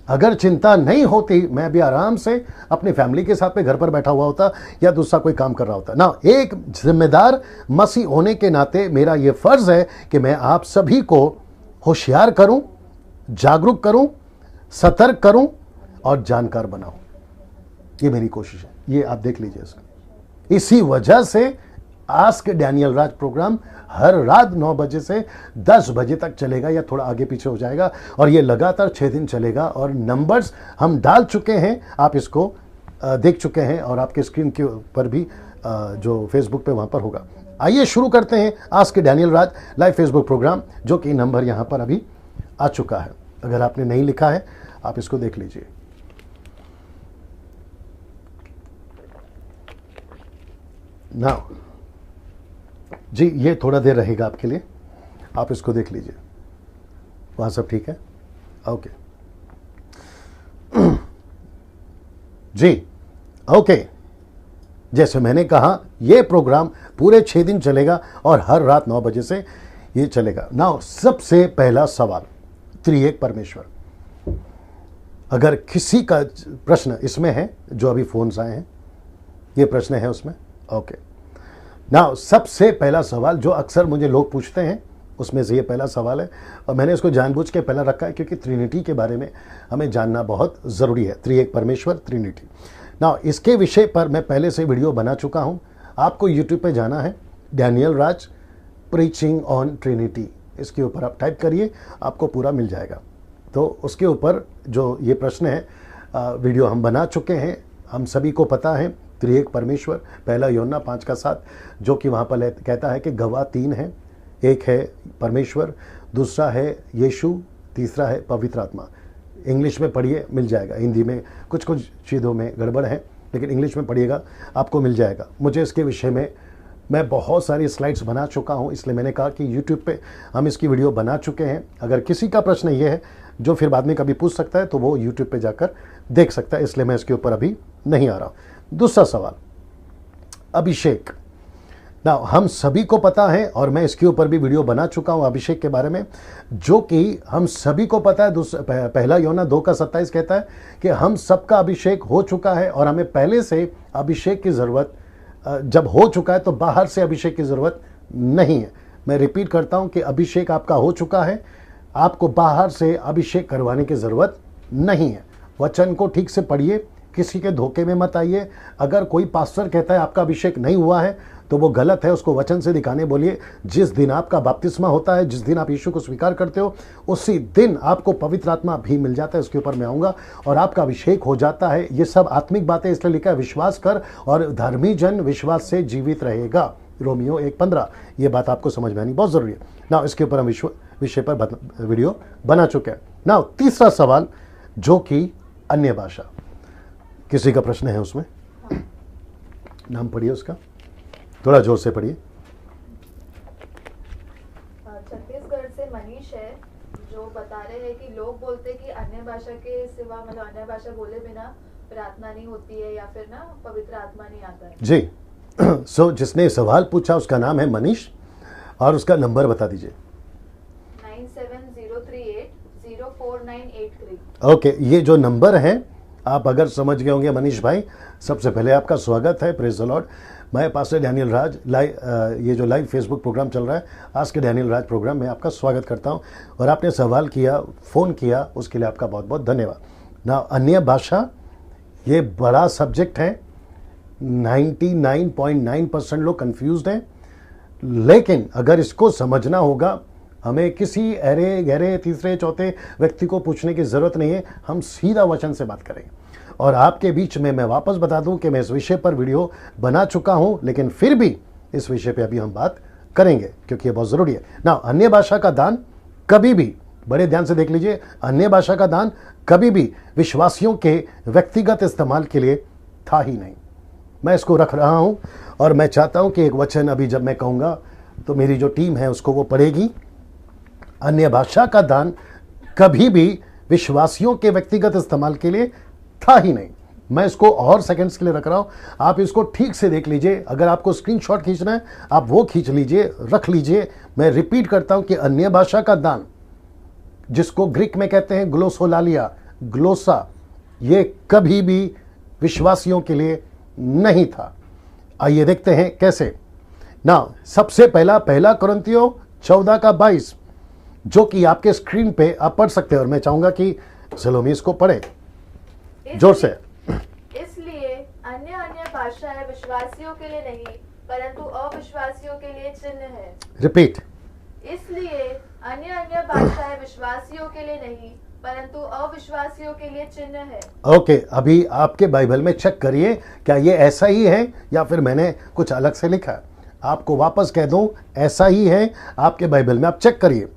A: अगर चिंता नहीं होती मैं भी आराम से अपनी फैमिली के साथ में घर पर बैठा हुआ होता या दूसरा कोई काम कर रहा होता ना। एक जिम्मेदार मसीह होने के नाते मेरा यह फर्ज है कि मैं आप सभी को होशियार करूं, जागरूक करूं, सतर्क करूं और जानकार बनाऊं। ये मेरी कोशिश है, ये आप देख लीजिए इसको। इसी वजह से आस्क डैनियल राज प्रोग्राम हर रात 9 बजे से 10 बजे तक चलेगा, या थोड़ा आगे पीछे हो जाएगा, और ये लगातार 6 दिन चलेगा। और नंबर्स हम डाल चुके हैं, आप इसको देख चुके हैं, और आपके स्क्रीन के ऊपर भी जो फेसबुक पे वहां पर होगा। आइए शुरू करते हैं आस्क डैनियल राज लाइव फेसबुक प्रोग्राम, जो कि नंबर यहां पर अभी आ चुका है। अगर आपने नहीं लिखा है आप इसको देख लीजिए। नाउ जी, ये थोड़ा देर रहेगा आपके लिए, आप इसको देख लीजिए। वहां सब ठीक है? ओके जी, ओके। जैसे मैंने कहा ये प्रोग्राम पूरे 6 दिन चलेगा और हर रात 9 बजे से ये चलेगा। नाउ सबसे पहला सवाल, त्रिएक परमेश्वर। अगर किसी का प्रश्न इसमें है, जो अभी फोन्स आए हैं, ये प्रश्न है उसमें। ओके नाउ सबसे पहला सवाल जो अक्सर मुझे लोग पूछते हैं, उसमें से ये पहला सवाल है, और मैंने इसको जानबूझ के पहला रखा है क्योंकि ट्रिनिटी के बारे में हमें जानना बहुत ज़रूरी है। त्रिएक परमेश्वर, ट्रिनिटी। नाउ इसके विषय पर मैं पहले से वीडियो बना चुका हूँ। आपको यूट्यूब पे जाना है, Daniel Raj preaching on Trinity, इसके ऊपर आप टाइप करिए, आपको पूरा मिल जाएगा। तो उसके ऊपर जो ये प्रश्न है वीडियो हम बना चुके हैं। हम सभी को पता है त्रिएक परमेश्वर, पहला यूहन्ना 5:7, जो कि वहाँ पर कहता है कि गवाह 3 हैं, एक है परमेश्वर, दूसरा है यीशु, तीसरा है पवित्र आत्मा। इंग्लिश में पढ़िए, मिल जाएगा। हिंदी में कुछ चीज़ों में गड़बड़ है, लेकिन इंग्लिश में पढ़िएगा, आपको मिल जाएगा। मुझे इसके विषय में मैं बहुत सारी स्लाइड्स बना चुका हूं, इसलिए मैंने कहा कि यूट्यूब पे हम इसकी वीडियो बना चुके हैं। अगर किसी का प्रश्न ये है जो फिर बाद में कभी पूछ सकता है, तो वो यूट्यूब पे जाकर देख सकता है, इसलिए मैं इसके ऊपर अभी नहीं आ रहा। दूसरा सवाल, अभिषेक। ना हम सभी को पता है, और मैं इसके ऊपर भी वीडियो बना चुका हूं अभिषेक के बारे में, जो कि हम सभी को पता है। पहला यूहन्ना 2:27 कहता है कि हम सबका अभिषेक हो चुका है, और हमें पहले से अभिषेक की ज़रूरत, जब हो चुका है तो बाहर से अभिषेक की ज़रूरत नहीं है। मैं रिपीट करता हूं कि अभिषेक आपका हो चुका है, आपको बाहर से अभिषेक करवाने की ज़रूरत नहीं है। वचन को ठीक से पढ़िए, किसी के धोखे में मत आइए। अगर कोई पास्टर कहता है आपका अभिषेक नहीं हुआ है तो वो गलत है, उसको वचन से दिखाने बोलिए। जिस दिन आपका बपतिस्मा होता है, जिस दिन आप यीशु को स्वीकार करते हो, उसी दिन आपको पवित्र आत्मा भी मिल जाता है, उसके ऊपर मैं आऊँगा, और आपका अभिषेक हो जाता है। ये सब आत्मिक बातें, इसलिए लिखा है विश्वास कर और धर्मी जन विश्वास से जीवित रहेगा, रोमियो 1:15। ये बात आपको समझ में आनी बहुत ज़रूरी है ना। इसके ऊपर हम विषय पर वीडियो बना चुके हैं ना। तीसरा सवाल, जो कि अन्य भाषा। किसी का प्रश्न है उसमें? नाम पढ़िए उसका, थोड़ा जोर से पढ़िए।
B: छत्तीसगढ़ से मनीष है, जो बता रहे हैं कि लोग बोलते कि अन्य भाषा के सिवा, मतलब अन्य भाषा बोले बिना प्रार्थना नहीं होती है, या फिर ना पवित्र आत्मा नहीं आता है।
A: जी सो जिसने सवाल पूछा उसका नाम है मनीष, और उसका नंबर बता दीजिए।
B: 9703804983।
A: ओके, ये जो नंबर है आप अगर समझ गए होंगे मनीष भाई, सबसे पहले आपका स्वागत है। Praise the Lord. मैं पास्टर डैनियल राज, ये जो लाइव फेसबुक प्रोग्राम चल रहा है आस्क डैनियल राज प्रोग्राम में, आपका स्वागत करता हूं। और आपने सवाल किया, फ़ोन किया, उसके लिए आपका बहुत बहुत धन्यवाद ना। अन्य भाषा ये बड़ा सब्जेक्ट है, 99.9% लोग कंफ्यूज्ड हैं, लेकिन अगर इसको समझना होगा, हमें किसी अरे गहरे तीसरे चौथे व्यक्ति को पूछने की ज़रूरत नहीं है। हम सीधा वचन से बात करेंगे, और आपके बीच में मैं वापस बता दूं कि मैं इस विषय पर वीडियो बना चुका हूं, लेकिन फिर भी इस विषय पे अभी हम बात करेंगे क्योंकि ये बहुत ज़रूरी है ना। अन्य भाषा का दान कभी भी, बड़े ध्यान से देख लीजिए, अन्य भाषा का दान कभी भी विश्वासियों के व्यक्तिगत इस्तेमाल के लिए था ही नहीं। मैं इसको रख रहा हूं और मैं चाहता हूं कि एक वचन अभी जब मैं कहूँगा तो मेरी जो टीम है उसको वो पढ़ेगी। अन्य भाषा का दान कभी भी विश्वासियों के व्यक्तिगत इस्तेमाल के लिए था ही नहीं। मैं इसको और सेकंड्स के लिए रख रहा हूं, आप इसको ठीक से देख लीजिए। अगर आपको स्क्रीनशॉट खींचना है आप वो खींच लीजिए, रख लीजिए। मैं रिपीट करता हूं कि अन्य भाषा का दान, जिसको ग्रीक में कहते हैं ग्लोसोलालिया, ग्लोसा, ये कभी भी विश्वासियों के लिए नहीं था। आइए देखते हैं कैसे ना। सबसे पहला कुरिन्थियों 14:22, जो कि आपके स्क्रीन पे आप पढ़ सकते हैं और मैं चाहूंगा कि सलोमी इसको पढ़े जोर से।
B: इसलिए अन्य अन्य भाषाएं विश्वासियों के लिए नहीं परंतु अविश्वासियों के लिए चिन्ह है।
A: रिपीट।
B: इसलिए अन्य अन्य भाषाएं विश्वासियों के लिए नहीं परंतु अविश्वासियों के लिए चिन्ह है।
A: ओके, अभी आपके बाइबल में चेक करिए क्या ये ऐसा ही है या फिर मैंने कुछ अलग से लिखा है। आपको वापस कह दूं, ऐसा ही है आपके बाइबल में, आप चेक करिए,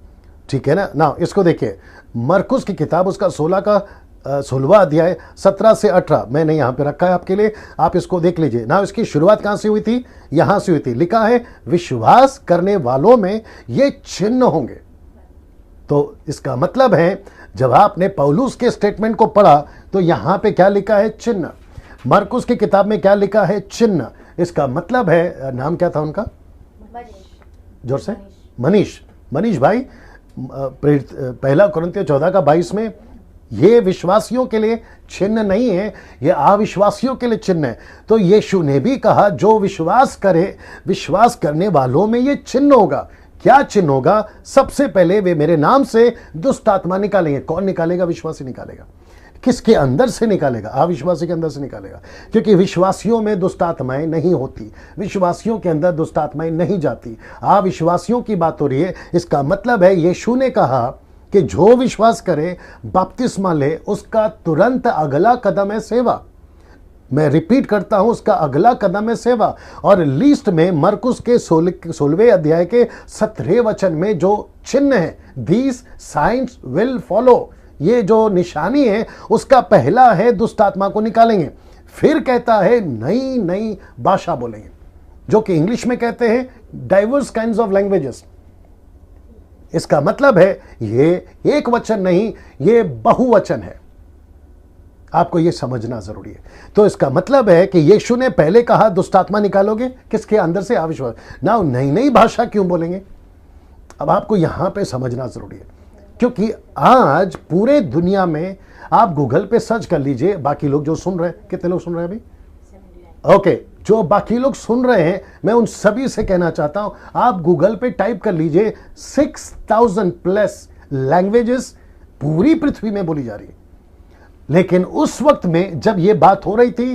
A: ठीक है ना। इसको देखिए, मरकुस की किताब उसका 16वां अध्याय 17 से 18 मैंने यहाँ पे रखा है आपके लिए, आप इसको देख लीजिए ना। इसकी शुरुआत कहाँ से हुई थी? यहाँ से हुई थी। लिखा है विश्वास करने वालों में ये चिन्ह होंगे। तो इसका मतलब है जब आपने पौलुस के स्टेटमेंट को पढ़ा तो यहाँ पे क्या लिखा है? चिन्ह। मरकुस की किताब में क्या लिखा है? चिन्ह। इसका मतलब है, नाम क्या था उनका? जोर से। मनीष भाई, पहला कुरिन्थियों 14:22 में ये विश्वासियों के लिए चिन्ह नहीं है, ये अविश्वासियों के लिए चिन्ह है। तो यीशु ने भी कहा जो विश्वास करे, विश्वास करने वालों में ये चिन्ह होगा। क्या चिन्ह होगा? सबसे पहले वे मेरे नाम से दुष्ट आत्मा निकालेंगे। कौन निकालेगा? विश्वासी निकालेगा। किसके अंदर से निकालेगा? अविश्वासी के अंदर से निकालेगा, क्योंकि विश्वासियों में दुष्ट आत्माएं नहीं होती, विश्वासियों के अंदर दुष्ट आत्माएं नहीं जाती, अविश्वासियों की बात हो रही है। इसका मतलब है यीशु ने कहा कि जो विश्वास करे, बपतिस्मा ले, उसका तुरंत अगला कदम है सेवा। मैं रिपीट करता हूं, उसका अगला कदम है सेवा। और लिस्ट में मरकुस के 16वें अध्याय के 17वें वचन में जो चिन्ह है, दीज साइंस विल फॉलो, ये जो निशानी है उसका पहला है दुष्ट आत्मा को निकालेंगे। फिर कहता है नई भाषा बोलेंगे, जो कि इंग्लिश में कहते हैं डाइवर्स काइंड्स ऑफ लैंग्वेजेस। इसका मतलब है ये एक वचन नहीं, ये बहुवचन है। आपको ये समझना जरूरी है। तो इसका मतलब है कि यीशु ने पहले कहा दुष्ट आत्मा निकालोगे, किसके अंदर से? अविश्वास। ना नई भाषा क्यों बोलेंगे? अब आपको यहां पे समझना जरूरी है, क्योंकि आज पूरे दुनिया में आप गूगल पे सर्च कर लीजिए। बाकी लोग जो सुन रहे हैं, कितने लोग सुन रहे हैं अभी? ओके, जो बाकी लोग सुन रहे हैं, मैं उन सभी से कहना चाहता हूं, आप गूगल पे टाइप कर लीजिए 6000+ लैंग्वेजेस पूरी पृथ्वी में बोली जा रही है। लेकिन उस वक्त में जब यह बात हो रही थी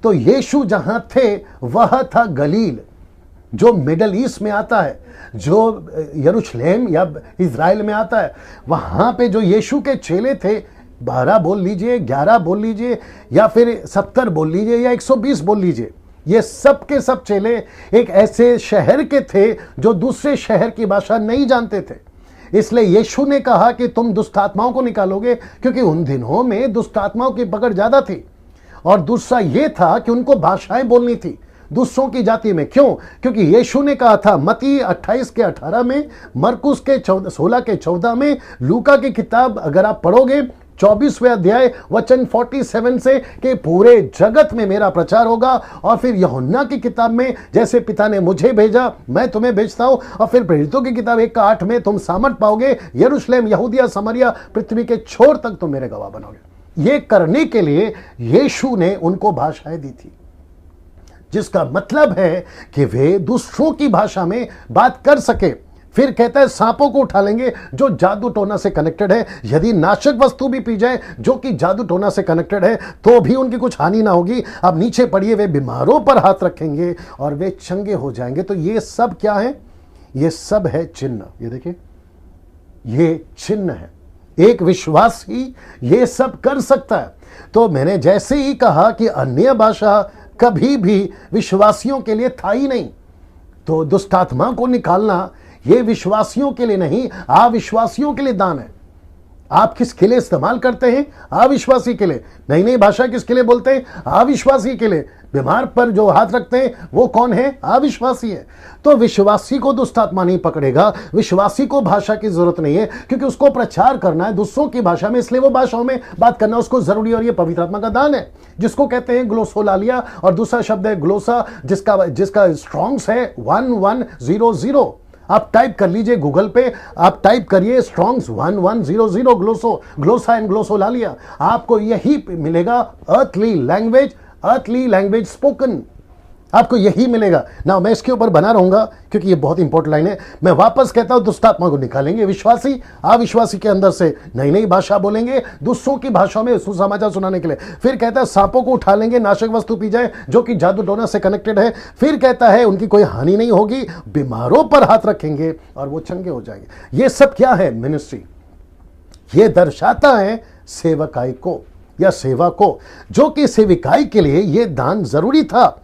A: तो यीशु जहां थे वह था गलील, जो मिडल ईस्ट में आता है, जो यरूशलेम या इज़राइल में आता है। वहां पे जो यीशु के चेले थे, 12 बोल लीजिए, 11 बोल लीजिए, या फिर 70 बोल लीजिए, या 120 बोल लीजिए, ये सब के सब चेले एक ऐसे शहर के थे जो दूसरे शहर की भाषा नहीं जानते थे। इसलिए यीशु ने कहा कि तुम दुष्ट आत्माओं को निकालोगे, क्योंकि उन दिनों में दुष्ट आत्माओं की पकड़ ज्यादा थी। और दूसरा यह था कि उनको भाषाएं बोलनी थी दूसरों की जाति में। क्यों? क्योंकि यीशु ने कहा था मत्ती 28:18 में, मरकुस के 16:14 में, लूका की किताब अगर आप पढ़ोगे 24वें अध्याय वचन 47 से, कि पूरे जगत में मेरा प्रचार होगा। और फिर यूहन्ना की किताब में, जैसे पिता ने मुझे भेजा मैं तुम्हें भेजता हूं। और फिर प्रेरितों की किताब 1:8 में, तुम सामर्थ पाओगे, यरूशलेम, यहूदिया, समरिया, पृथ्वी के छोर तक तुम मेरे गवाह बनोगे। ये करने के लिए यीशु ने उनको भाषाएं दी थी, जिसका मतलब है कि वे दूसरों की भाषा में बात कर सके। फिर कहता है सांपों को उठा लेंगे, जो जादू टोना से कनेक्टेड है। यदि नाशक वस्तु भी पी जाए जो कि जादू टोना से कनेक्टेड है, तो भी उनकी कुछ हानि ना होगी। अब नीचे पढ़िए, वे बीमारों पर हाथ रखेंगे और वे चंगे हो जाएंगे। तो ये सब क्या है? ये सब है चिन्ह। ये देखिए, ये चिन्ह है। एक विश्वासी ये सब कर सकता है। तो मैंने जैसे ही कहा कि अन्य भाषा कभी भी विश्वासियों के लिए था ही नहीं, तो दुष्ट आत्मा को निकालना ये विश्वासियों के लिए नहीं, अविश्वासियों के लिए दान है। आप किसके लिए इस्तेमाल करते हैं? अविश्वासी के लिए। नई नई भाषा किसके लिए बोलते हैं? अविश्वासी के लिए। बीमार पर जो हाथ रखते हैं वो कौन है? अविश्वासी है। तो विश्वासी को दुष्ट आत्मा नहीं पकड़ेगा, विश्वासी को भाषा की जरूरत नहीं है, क्योंकि उसको प्रचार करना है दूसरों की भाषा में, इसलिए वो भाषाओं में बात करना उसको जरूरी, और ये पवित्र आत्मा का दान है, जिसको कहते हैं ग्लोसोलालिया, और दूसरा शब्द है ग्लोसा, जिसका स्ट्रॉन्ग्स है 1100। आप टाइप कर लीजिए गूगल पे, आप टाइप करिए स्ट्रॉन्ग्स 1100 ग्लोसा एंड ग्लोसोलालिया, आपको यही मिलेगा। अर्थली लैंग्वेज स्पोकन, आपको यही मिलेगा ना। मैं इसके ऊपर बना रहूंगा क्योंकि ये बहुत इंपॉर्टेंट लाइन है। मैं वापस कहता हूं, दुष्टात्मा को निकालेंगे विश्वासी, अविश्वासी के अंदर से नई नई भाषा बोलेंगे दूसरों की भाषाओं में सुसमाचार सुनाने के लिए। फिर कहता है सांपों को उठा लेंगे, नाशक वस्तु पी जाए जो कि जादू टोना से कनेक्टेड है। फिर कहता है उनकी कोई हानि नहीं होगी, बीमारों पर हाथ रखेंगे और वो चंगे हो जाएंगे। ये सब क्या है? मिनिस्ट्री। ये दर्शाता है सेवकाई को या सेवा को, जो कि सेविकाई के लिए ये दान जरूरी था।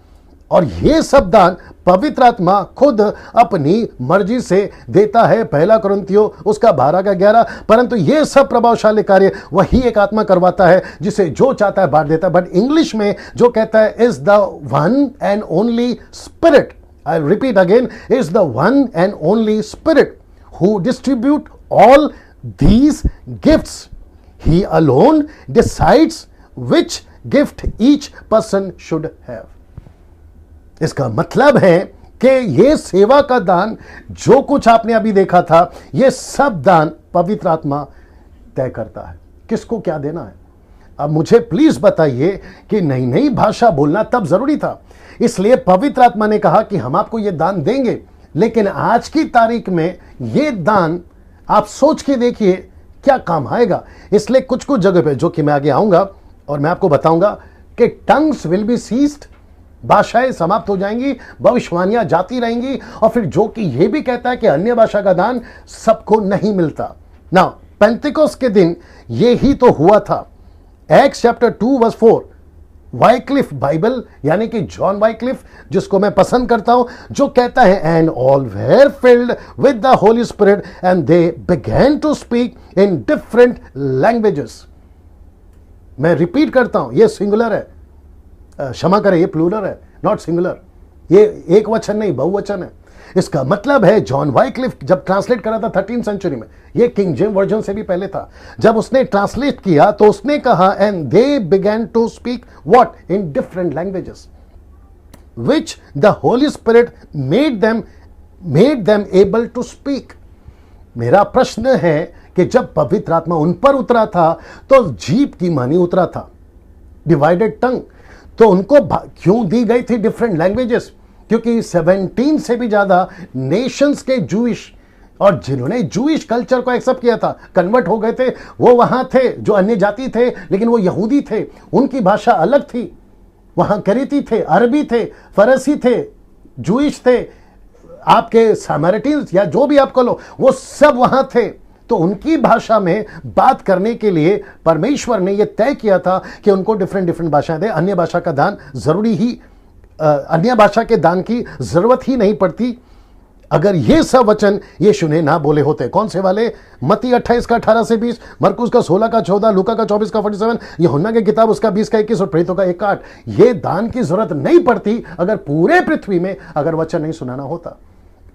A: और ये सब दान पवित्र आत्मा खुद अपनी मर्जी से देता है, 1 कुरिन्थियों उसका 12-11। परंतु ये सब प्रभावशाली कार्य वही एक आत्मा करवाता है, जिसे जो चाहता है बांट देता है। बट इंग्लिश में जो कहता है is the one and only spirit, I repeat again, is the one and only spirit who distribute all these gifts. He alone decides which gift each person should have. इसका मतलब है कि ये सेवा का दान, जो कुछ आपने अभी देखा था, ये सब दान पवित्र आत्मा तय करता है किसको क्या देना है। अब मुझे प्लीज बताइए कि नई नई भाषा बोलना तब जरूरी था, इसलिए पवित्र आत्मा ने कहा कि हम आपको ये दान देंगे। लेकिन आज की तारीख में ये दान आप सोच के देखिए क्या काम आएगा। इसलिए कुछ कुछ जगह पे, जो कि मैं आगे आऊंगा और मैं आपको बताऊंगा कि टंग्स विल बी सीज्ड, भाषाएं समाप्त हो जाएंगी, भविष्यवाणियां जाती रहेंगी। और फिर जो कि यह भी कहता है कि अन्य भाषा का दान सबको नहीं मिलता ना। पेंतिकोस्त के दिन ये ही तो हुआ था। एक्ट्स चैप्टर 2:4, वाइक्लिफ बाइबल यानी कि जॉन वाइक्लिफ, जिसको मैं पसंद करता हूं, जो कहता है and all were filled with the Holy Spirit and they began to speak in different languages. मैं रिपीट करता हूं, ये सिंगुलर है, क्षमा करें, ये प्लूरल है, नॉट सिंगुलर। ये एक वचन नहीं, बहुवचन है। इसका मतलब है जॉन वाइक्लिफ जब ट्रांसलेट करा था 13th सेंचुरी में, ये किंग जेम्स वर्जन से भी पहले था, जब उसने ट्रांसलेट किया तो उसने कहा and they began to speak what in different languages which the Holy Spirit made them able to speak. मेरा प्रश्न है कि जब पवित्र आत्मा उन पर उतरा था तो जीभ की मानी उतरा था, डिवाइडेड टंग, तो उनको क्यों दी गई थी डिफरेंट लैंग्वेजेस? क्योंकि 17 से भी ज्यादा नेशंस के जूइश, और जिन्होंने जूइश कल्चर को एक्सेप्ट किया था, कन्वर्ट हो गए थे, वो वहां थे जो अन्य जाति थे, लेकिन वो यहूदी थे, उनकी भाषा अलग थी। वहां करेती थे, अरबी थे, फरसी थे, जूइश थे, आपके सामरिटन्स या जो भी आपको लो, वो सब वहां थे। तो उनकी भाषा में बात करने के लिए परमेश्वर ने यह तय किया था कि उनको डिफरेंट भाषाएं दे। अन्य भाषा का दान जरूरी ही, अन्य भाषा के दान की जरूरत ही नहीं पड़ती अगर ये सब वचन यीशु ने ना बोले होते। कौन से वाले? मत्ती 28 का 18 से 20, मरकुस का 16 का 14, लूका का 24 का 47, यूहन्ना की किताब उसका 20 का 21 और प्रेरितों का 1 का 8। ये दान की जरूरत नहीं पड़ती अगर पूरे पृथ्वी में अगर वचन नहीं सुनाना होता।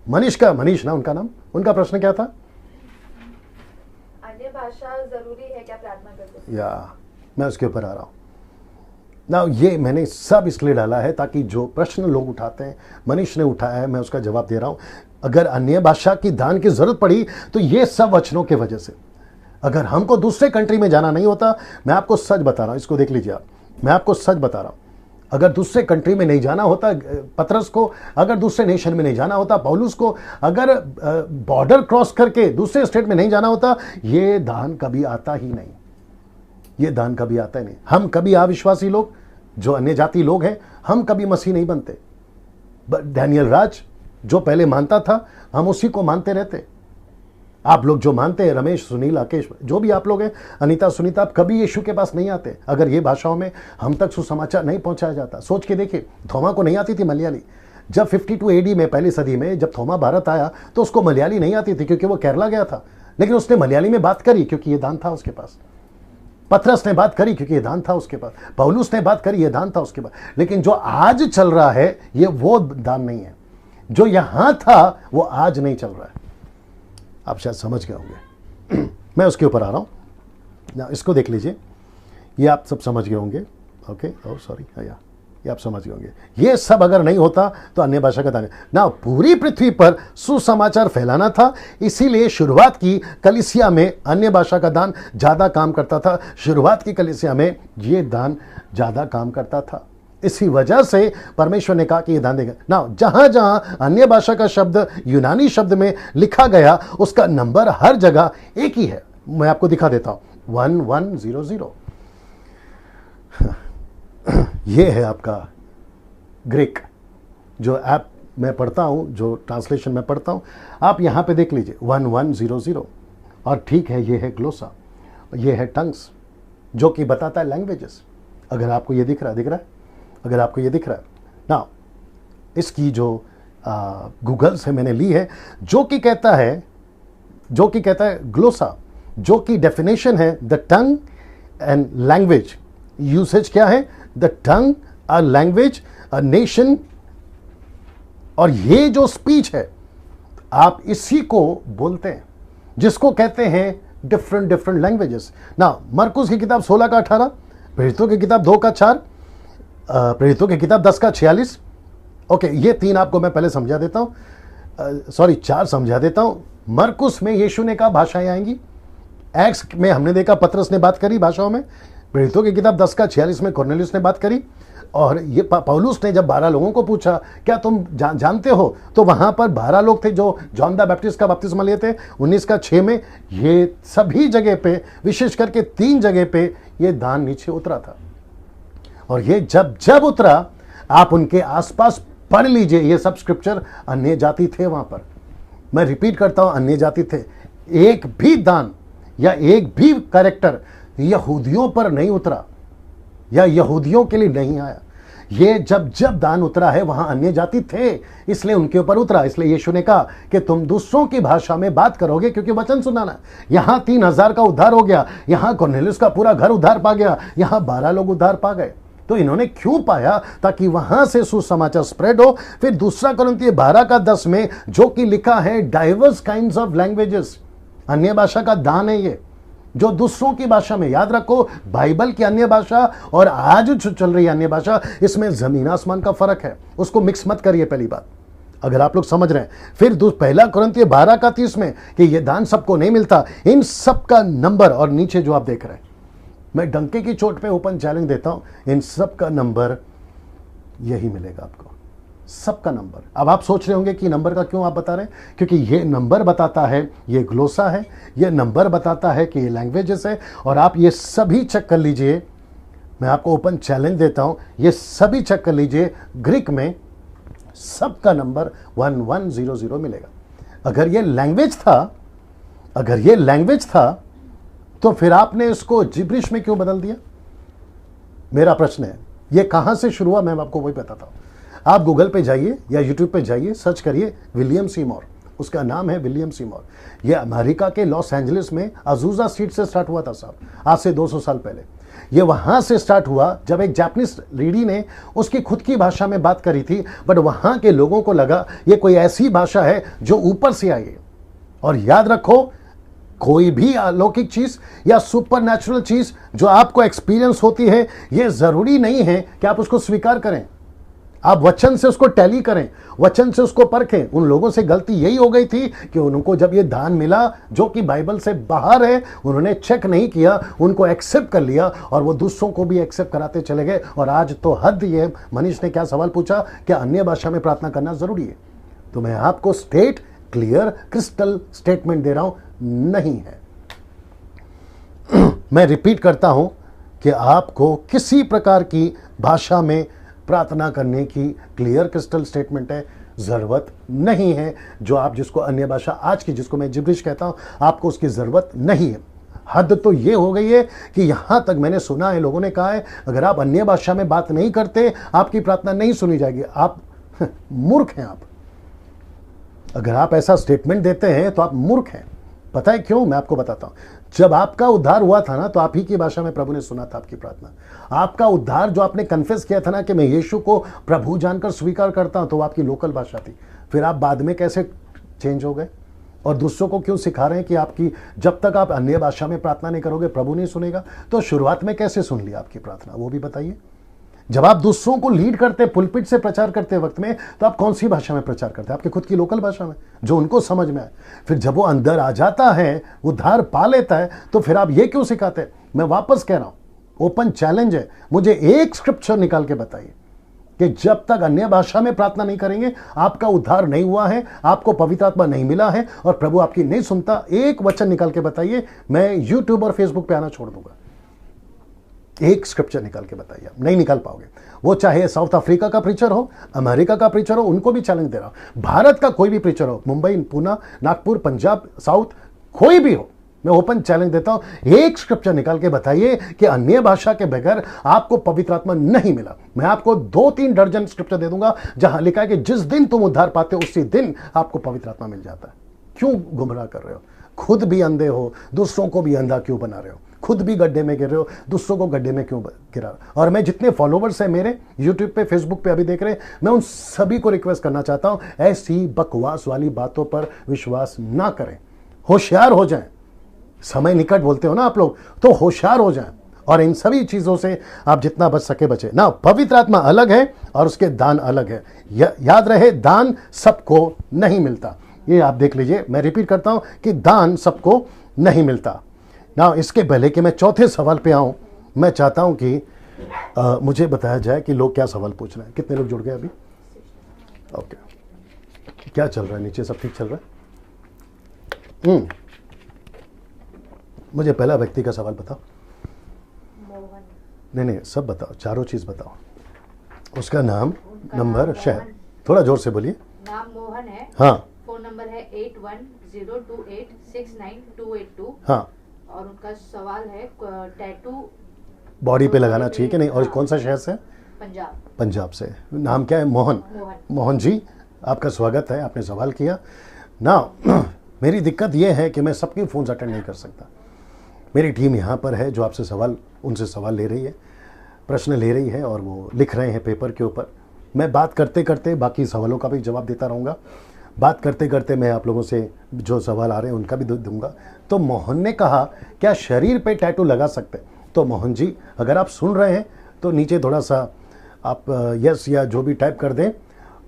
A: मनीष ना उनका नाम, उनका प्रश्न क्या था?
B: अन्य भाषा जरूरी है क्या प्रार्थना करते?
A: या मैं उसके ऊपर आ रहा हूं ना। ये मैंने सब इसलिए डाला है ताकि जो प्रश्न लोग उठाते हैं, मनीष ने उठाया है, मैं उसका जवाब दे रहा हूं। अगर अन्य भाषा की दान की जरूरत पड़ी तो ये सब वचनों के वजह से। अगर हमको दूसरे कंट्री में जाना नहीं होता, मैं आपको सच बता रहा हूं, इसको देख लीजिए आप, मैं आपको सच बता रहा हूं, अगर दूसरे कंट्री में नहीं जाना होता पतरस को, अगर दूसरे नेशन में नहीं जाना होता पौलुस को, अगर बॉर्डर क्रॉस करके दूसरे स्टेट में नहीं जाना होता, ये दान कभी आता ही नहीं। ये दान कभी आता ही नहीं। हम कभी अविश्वासी लोग, जो अन्य जाति लोग हैं, हम कभी मसीह नहीं बनते। डैनियल राज जो पहले मानता था, हम उसी को मानते रहते। आप लोग जो मानते हैं, रमेश, सुनील, राकेश, जो भी आप लोग हैं, अनीता, सुनीता, आप कभी यीशु के पास नहीं आते अगर ये भाषाओं में हम तक सुसमाचार नहीं पहुंचाया जाता। सोच के देखिए, थोमा को नहीं आती थी मलयाली। जब 52 AD में, पहली सदी में जब थोमा भारत आया तो उसको मलयाली नहीं आती थी क्योंकि वो केरला गया था, लेकिन उसने मलयाली में बात करी क्योंकि ये दान था उसके पास। पतरस ने बात करी क्योंकि ये दान था उसके पास। पौलुस ने बात करी, ये दान था उसके पास। लेकिन जो आज चल रहा है ये वो दान नहीं है। जो यहां था वो आज नहीं चल रहा है। आप शायद समझ गए होंगे। मैं उसके ऊपर आ रहा हूं ना, इसको देख लीजिए, ये आप सब समझ गए होंगे। ओके, ओह सॉरी, ये आप समझ गए होंगे। ये सब अगर नहीं होता तो अन्य भाषा का दान ना, पूरी पृथ्वी पर सुसमाचार फैलाना था, इसीलिए शुरुआत की कलीसिया में अन्य भाषा का दान ज्यादा काम करता था। शुरुआत की कलीसिया में ये दान ज्यादा काम करता था। इसी वजह से परमेश्वर ने कहा कि ये दान देगा ना। जहां जहां अन्य भाषा का शब्द यूनानी शब्द में लिखा गया, उसका नंबर हर जगह एक ही है। मैं आपको दिखा देता हूं, 1100। ये है आपका ग्रीक, जो ऐप मैं पढ़ता हूं, जो ट्रांसलेशन में पढ़ता हूं, आप यहां पे देख लीजिए 1100। और ठीक है, ये है ग्लोसा, ये है टंग्स, जो कि बताता है लैंग्वेजेस। अगर आपको ये दिख रहा है, अगर आपको ये दिख रहा है ना, इसकी जो गूगल से मैंने ली है, जो कि कहता है ग्लोसा, जो कि डेफिनेशन है the tongue and language. Usage क्या है? The tongue, a language, a nation. और ये जो स्पीच है, आप इसी को बोलते हैं, जिसको कहते हैं डिफरेंट लैंग्वेजेस ना। मरकुस की किताब 16 का 18, प्रेरितों की किताब 2 का 4, प्रेरितों की किताब 10 का 46। ओके, ये 3 आपको मैं पहले समझा देता हूं, सॉरी 4 समझा देता हूं। मरकुस में यीशु ने कहा भाषाएं आएंगी। एक्स में हमने देखा पतरस ने बात करी भाषाओं में। प्रेरितों की किताब 10 का 46 में कुरनेलियुस ने बात करी। और ये पौलुस ने जब 12 लोगों को पूछा क्या तुम जानते हो, तो वहां पर 12 लोग थे जो जॉन द बैप्टिस्ट का बपतिस्मा लिए थे। 19 का 6 में ये सभी जगह पे, विशेष करके 3 जगह पे ये दान नीचे उतरा था। और ये जब उतरा, आप उनके आसपास पढ़ लीजिए, ये सब स्क्रिप्चर अन्य जाति थे वहां पर। मैं रिपीट करता हूं, अन्य जाति थे। एक भी दान या एक भी कैरेक्टर यहूदियों पर नहीं उतरा या यहूदियों के लिए नहीं आया। ये जब दान उतरा है, वहां अन्य जाति थे, इसलिए उनके ऊपर उतरा। इसलिए यीशु ने कहा कि तुम दूसरों की भाषा में बात करोगे क्योंकि वचन सुनाना। यहां 3000 का उद्धार हो गया, यहां कुरनेलियुस का पूरा घर उद्धार पा गया, यहां 12 लोग उद्धार पा गए। तो इन्होंने क्यों पाया? ताकि वहां से सुसमाचार स्प्रेड हो। फिर दूसरा कुरिन्थियों 12 का 10 में जो कि लिखा है डाइवर्स काइंड्स ऑफ लैंग्वेजेस, अन्य भाषा का दान है ये, जो दूसरों की भाषा में। याद रखो, बाइबल की अन्य भाषा और आज जो चल रही है अन्य भाषा, इसमें जमीन आसमान का फर्क है। उसको मिक्स मत करिए, पहली बात, अगर आप लोग समझ रहे हैं। फिर पहला कुरिन्थियों 12 का 30 में कि ये दान सबको नहीं मिलता। इन सब का नंबर, और नीचे जो आप देख रहे हैं, मैं डंके की चोट पे ओपन चैलेंज देता हूं, इन सब का नंबर यही मिलेगा आपको, सबका नंबर। अब आप सोच रहे होंगे कि नंबर का क्यों आप बता रहे हैं? क्योंकि ये नंबर बताता है, ये ग्लोसा है, ये नंबर बताता है कि ये लैंग्वेजेस है। और आप ये सभी चेक कर लीजिए, मैं आपको ओपन चैलेंज देता हूं, ये सभी चेक कर लीजिए, ग्रीक में सबका नंबर 1100 मिलेगा। अगर ये लैंग्वेज था तो फिर आपने इसको जिब्रिश में क्यों बदल दिया? मेरा प्रश्न है। ये कहां से शुरू हुआ, मैं आपको वही बताता हूं। आप गूगल पे जाइए या यूट्यूब पे जाइए, सर्च करिए विलियम सीमोर, उसका नाम है विलियम सीमोर। ये अमेरिका के लॉस एंजलिस में अजूजा स्ट्रीट से स्टार्ट हुआ था साहब, आज से 200 साल पहले। ये वहां से स्टार्ट हुआ जब एक जापानीज लेडी ने उसकी खुद की भाषा में बात करी थी, बट वहां के लोगों को लगा ये कोई ऐसी भाषा है जो ऊपर से आई है। और याद रखो, कोई भी अलौकिक चीज या सुपर नेचुरल चीज जो आपको एक्सपीरियंस होती है, यह जरूरी नहीं है कि आप उसको स्वीकार करें। आप वचन से उसको टैली करें, वचन से उसको परखें। उन लोगों से गलती यही हो गई थी कि उनको जब ये दान मिला जो कि बाइबल से बाहर है, उन्होंने चेक नहीं किया, उनको एक्सेप्ट कर लिया और वो दूसरों को भी एक्सेप्ट कराते चले गए। और आज तो हद ये, मनीष ने क्या सवाल पूछा, क्या अन्य भाषा में प्रार्थना करना जरूरी है? तो मैं आपको क्लियर क्रिस्टल स्टेटमेंट दे रहा हूं, नहीं है। मैं रिपीट करता हूं कि आपको किसी प्रकार की भाषा में प्रार्थना करने की क्लियर क्रिस्टल स्टेटमेंट है, ज़रूरत नहीं है। जो आप जिसको अन्य भाषा आज की जिसको मैं जिब्रिश कहता हूँ, आपको उसकी ज़रूरत नहीं है। हद तो ये हो गई है कि यहाँ तक मैंने सुना है, लोगों ने कहा है अगर आप अन्य भाषा में बात नहीं करते आपकी प्रार्थना नहीं सुनी जाएगी। आप मूर्ख हैं। आप अगर आप ऐसा स्टेटमेंट देते हैं तो आप मूर्ख हैं। पता है क्यों? मैं आपको बताता हूं। जब आपका उद्धार हुआ था ना, तो आप ही की भाषा में प्रभु ने सुना था आपकी प्रार्थना। आपका उद्धार जो आपने कन्फेस किया था ना कि मैं यीशु को प्रभु जानकर स्वीकार करता हूं, तो वो आपकी लोकल भाषा थी। फिर आप बाद में कैसे चेंज हो गए? और दूसरों को क्यों सिखा रहे हैं कि आपकी जब तक आप अन्य भाषा में प्रार्थना नहीं करोगे प्रभु नहीं सुनेगा? तो शुरुआत में कैसे सुन लिया आपकी प्रार्थना, वो भी बताइए। जब आप दूसरों को लीड करते, पुलपिट से प्रचार करते वक्त में, तो आप कौन सी भाषा में प्रचार करते हैं? आपकी खुद की लोकल भाषा में, जो उनको समझ में आए। फिर जब वो अंदर आ जाता है, उद्धार पा लेता है, तो फिर आप ये क्यों सिखाते हैं? मैं वापस कह रहा हूं, ओपन चैलेंज है, मुझे एक स्क्रिप्चर निकाल के बताइए कि जब तक अन्य भाषा में प्रार्थना नहीं करेंगे आपका उद्धार नहीं हुआ है, आपको पवित्र आत्मा नहीं मिला है और प्रभु आपकी नहीं सुनता। एक वचन निकाल के बताइए, मैं यूट्यूब और फेसबुक पे आना छोड़ दूंगा। एक स्क्रिप्चर निकाल के बताइए। आप नहीं निकाल पाओगे। वो चाहे साउथ अफ्रीका का प्रीचर हो, अमेरिका का प्रीचर हो, उनको भी चैलेंज दे रहा हूं। भारत का कोई भी प्रीचर हो, मुंबई, पुणे, नागपुर, पंजाब, साउथ, कोई भी हो, मैं ओपन चैलेंज देता हूं। एक स्क्रिप्चर निकाल के बताइए कि अन्य भाषा के बगैर आपको पवित्र आत्मा नहीं मिला। मैं आपको 2-3 दर्जन स्क्रिप्चर दे दूंगा जहां लिखा है कि जिस दिन तुम उद्धार पाते हो उसी दिन आपको पवित्र आत्मा मिल जाता है। क्यों गुमराह कर रहे हो? खुद भी अंधे हो, दूसरों को भी अंधा क्यों बना रहे हो? खुद भी गड्ढे में गिर रहे हो, दूसरों को गड्ढे में क्यों गिरा? और मैं जितने फॉलोवर्स हैं मेरे यूट्यूब पे, फेसबुक पे अभी देख रहे हैं, मैं उन सभी को रिक्वेस्ट करना चाहता हूं, ऐसी बकवास वाली बातों पर विश्वास ना करें। होशियार हो जाएं। समय निकट बोलते हो ना आप लोग, तो होशियार हो जाएं और इन सभी चीजों से आप जितना बच सके बचे ना। पवित्र आत्मा अलग है और उसके दान अलग है। याद रहे, दान सबको नहीं मिलता। ये आप देख लीजिए, मैं रिपीट करता हूं कि दान सबको नहीं मिलता ना। इसके पहले कि मैं चौथे सवाल पे आऊं, मैं चाहता हूं कि मुझे बताया जाए कि लोग क्या सवाल पूछ रहे हैं। कितने लोग जुड़ गए अभी? ओके, क्या चल रहा है नीचे? सब ठीक चल रहा है? मुझे पहला व्यक्ति का सवाल बताओ। मोहन। नहीं, सब बताओ, चारों चीज बताओ। उसका नाम, नंबर, शहर। थोड़ा जोर से बोलिए।
C: नाम मोहन है।
A: हाँ।
C: फोन नंबर है 8102869282।
A: हाँ।
C: और उनका सवाल है टैटू
A: बॉडी पे लगाना चाहिए कि नहीं? और कौन सा शहर से?
C: पंजाब।
A: पंजाब से। नाम क्या है? मोहन। मोहन जी, आपका स्वागत है। आपने सवाल किया ना। मेरी दिक्कत यह है कि मैं सबके फ़ोन अटेंड नहीं कर सकता। मेरी टीम यहाँ पर है जो आपसे उनसे सवाल ले रही है, प्रश्न ले रही है और वो लिख रहे हैं पेपर के ऊपर। मैं बात करते करते बाकी सवालों का भी जवाब देता रहूँगा। बात करते करते मैं आप लोगों से जो सवाल आ रहे हैं उनका भी दूंगा। तो मोहन ने कहा क्या शरीर पे टैटू लगा सकते? तो मोहन जी, अगर आप सुन रहे हैं तो नीचे थोड़ा सा आप यस या जो भी टाइप कर दें,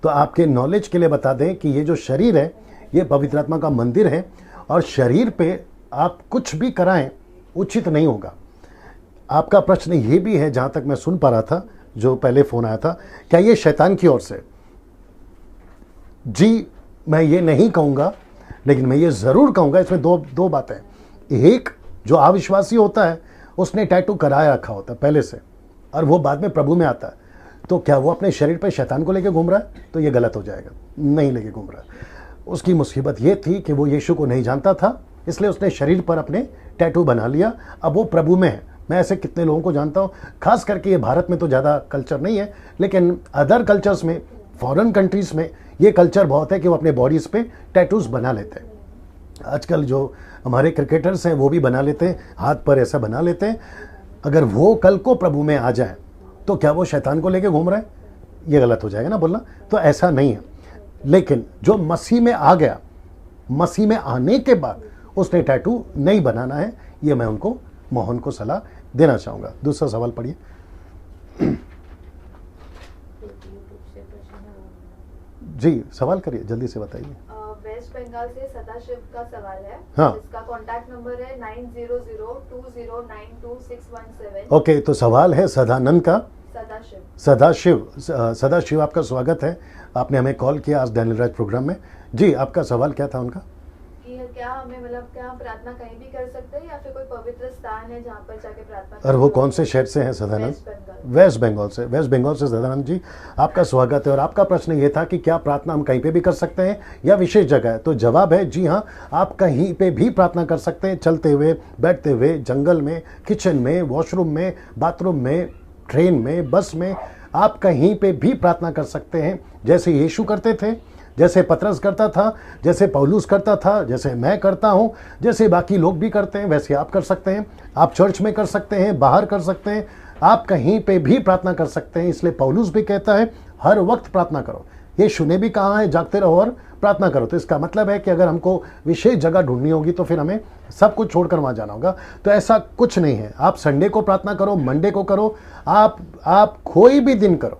A: तो आपके नॉलेज के लिए बता दें कि ये जो शरीर है ये पवित्र आत्मा का मंदिर है और शरीर पे आप कुछ भी कराएं उचित नहीं होगा। आपका प्रश्न ये भी है, जहाँ तक मैं सुन पा रहा था, जो पहले फ़ोन आया था, क्या ये शैतान की ओर से? जी, मैं ये नहीं कहूँगा, लेकिन मैं ये ज़रूर कहूँगा, इसमें दो बातें। एक, जो अविश्वासी होता है उसने टैटू कराया रखा होता है पहले से और वो बाद में प्रभु में आता है, तो क्या वो अपने शरीर पे शैतान को लेके घूम रहा है? तो ये गलत हो जाएगा। नहीं लेके घूम रहा है। उसकी मुसीबत ये थी कि वो यीशु को नहीं जानता था, इसलिए उसने शरीर पर अपने टैटू बना लिया। अब वो प्रभु में है। मैं ऐसे कितने लोगों को जानता हूँ, खास करके ये भारत में तो ज़्यादा कल्चर नहीं है, लेकिन अदर कल्चर्स में, फॉरेन कंट्रीज़ में ये कल्चर बहुत है कि वो अपने बॉडीज़ पे टैटूज़ बना लेते हैं। आजकल जो हमारे क्रिकेटर्स हैं वो भी बना लेते हैं, हाथ पर ऐसा बना लेते हैं। अगर वो कल को प्रभु में आ जाए तो क्या वो शैतान को लेके घूम रहे हैं? ये गलत हो जाएगा ना बोलना। तो ऐसा नहीं है। लेकिन जो मसीह में आ गया, मसीह में आने के बाद उसने टैटू नहीं बनाना है, ये मैं उनको, मोहन को सलाह देना चाहूँगा। दूसरा सवाल पढ़िए। जी, सवाल करिए, जल्दी से बताइए।
B: वेस्ट बंगाल से सदाशिव का सवाल है।
A: हाँ।
B: इसका कॉन्टैक्ट नंबर है 9002092617।
A: ओके, तो सवाल है सदानंद का।
B: सदाशिव।
A: सदाशिव, आपका स्वागत है। आपने हमें कॉल किया आज डैनियल राज प्रोग्राम में। जी, आपका सवाल क्या था उनका?
B: क्या हमें, मतलब क्या हम प्रार्थना कहीं भी कर सकते हैं या फिर कोई पवित्र स्थान है जहाँ पर जाके प्रार्थना?
A: और वो कौन से शहर से हैं सदानंद?
B: वेस्ट बंगाल।
A: वेस्ट बंगाल से। वेस्ट बंगाल से सदानंद जी, आपका स्वागत है। और आपका प्रश्न ये था कि क्या प्रार्थना हम कहीं पे भी कर सकते हैं या विशेष जगह है? तो जवाब है जी हाँ, आप कहीं पे भी प्रार्थना कर सकते हैं, चलते हुए, बैठते हुए, जंगल में, किचन में, वॉशरूम में, बाथरूम में, ट्रेन में, बस में, आप कहीं पे भी प्रार्थना कर सकते हैं। जैसे यीशु करते थे, जैसे पतरस करता था, जैसे पौलुस करता था, जैसे मैं करता हूं, जैसे बाकी लोग भी करते हैं, वैसे आप कर सकते हैं। आप चर्च में कर सकते हैं, बाहर कर सकते हैं, आप कहीं पे भी प्रार्थना कर सकते हैं। इसलिए पौलुस भी कहता है हर वक्त प्रार्थना करो। यीशु ने भी कहा है जागते रहो और प्रार्थना करो। तो इसका मतलब है कि अगर हमको विशेष जगह ढूंढनी होगी तो फिर हमें सब कुछ छोड़कर वहां जाना होगा। तो ऐसा कुछ नहीं है। आप संडे को प्रार्थना करो, मंडे को करो, आप कोई भी दिन करो।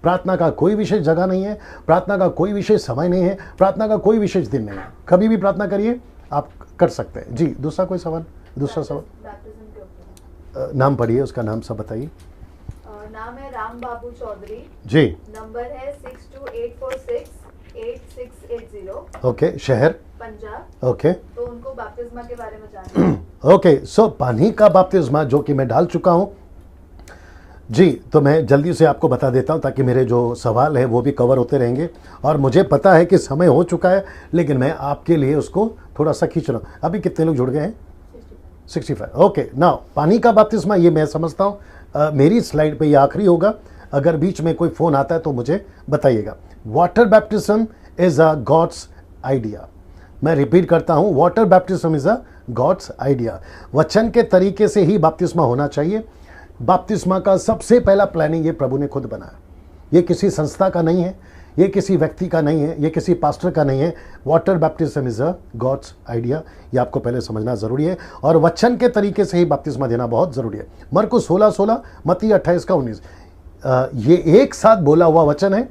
A: प्रार्थना का कोई विशेष जगह नहीं है, प्रार्थना का कोई विशेष समय नहीं है, प्रार्थना का कोई विशेष दिन नहीं है। कभी भी प्रार्थना करिए, आप कर सकते हैं। जी, दूसरा कोई सवाल? दूसरा सवाल,
B: बैप्टिज्म के ऊपर।
A: नाम पढ़िए, उसका नाम सब बताइए।
B: नाम है राम बाबू चौधरी।
A: जी,
B: नंबर है 6284686680।
A: ओके। शहर?
B: पंजाब।
A: ओके
B: तो उनको बैप्टिज्मा के बारे में जानना है।
A: ओके। सो पानी का बपतिस्मा जो कि मैं डाल चुका हूं जी, तो मैं जल्दी से आपको बता देता हूं ताकि मेरे जो सवाल है वो भी कवर होते रहेंगे। और मुझे पता है कि समय हो चुका है, लेकिन मैं आपके लिए उसको थोड़ा सा खींच रहा हूं। अभी कितने लोग जुड़ गए हैं? 65। ओके। नाउ पानी का बपतिस्मा ये मैं समझता हूँ मेरी स्लाइड पे ये आखिरी होगा। अगर बीच में कोई फ़ोन आता है तो मुझे बताइएगा। Water baptism is a God's idea. मैं रिपीट करता हूँ, water baptism is a God's idea. वचन के तरीके से ही बपतिस्मा होना चाहिए। बपतिस्मा का सबसे पहला प्लानिंग ये प्रभु ने खुद बनाया। ये किसी संस्था का नहीं है, ये किसी व्यक्ति का नहीं है, ये किसी पास्टर का नहीं है। Water baptism is a God's idea. ये आपको पहले समझना जरूरी है। और वचन के तरीके से ही बपतिस्मा देना बहुत जरूरी है। मरकुस 16:16, मत्ती 28:19, ये एक साथ बोला हुआ वचन है,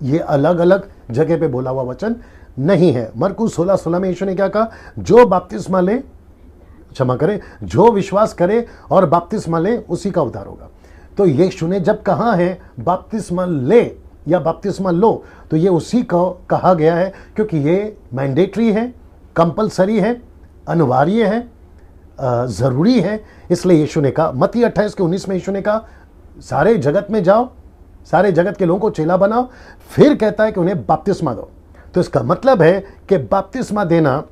A: ये अलग अलग जगह पे बोला हुआ वचन नहीं है। मरकुस 16:16 में यीशु ने क्या कहा? जो बपतिस्मा ले, क्षमा करे, जो विश्वास करे और बपतिस्मा ले उसी का उद्धार होगा। तो यीशु ने जब कहा है बपतिस्मा ले या बपतिस्मा लो, तो ये उसी को कहा गया है, क्योंकि ये मैंडेटरी है, कंपलसरी है, अनिवार्य है, ज़रूरी है। इसलिए यीशु ने कहा, मत्ती 28:19 में यीशु ने कहा सारे जगत में जाओ, सारे जगत के लोगों को चेला बनाओ। फिर कहता है कि उन्हें बपतिस्मा दो। तो इसका मतलब है कि बपतिस्मा देना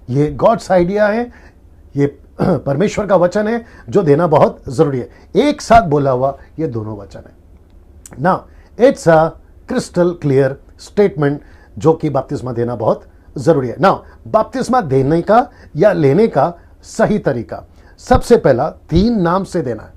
A: ये गॉड्स आइडिया है, ये परमेश्वर का वचन है जो देना बहुत जरूरी है। एक साथ बोला हुआ ये दोनों वचन है ना। It's a crystal clear statement जो कि बपतिस्मा देना बहुत जरूरी है ना। बपतिस्मा देने का या लेने का सही तरीका, सबसे पहला 3 नाम से देना है।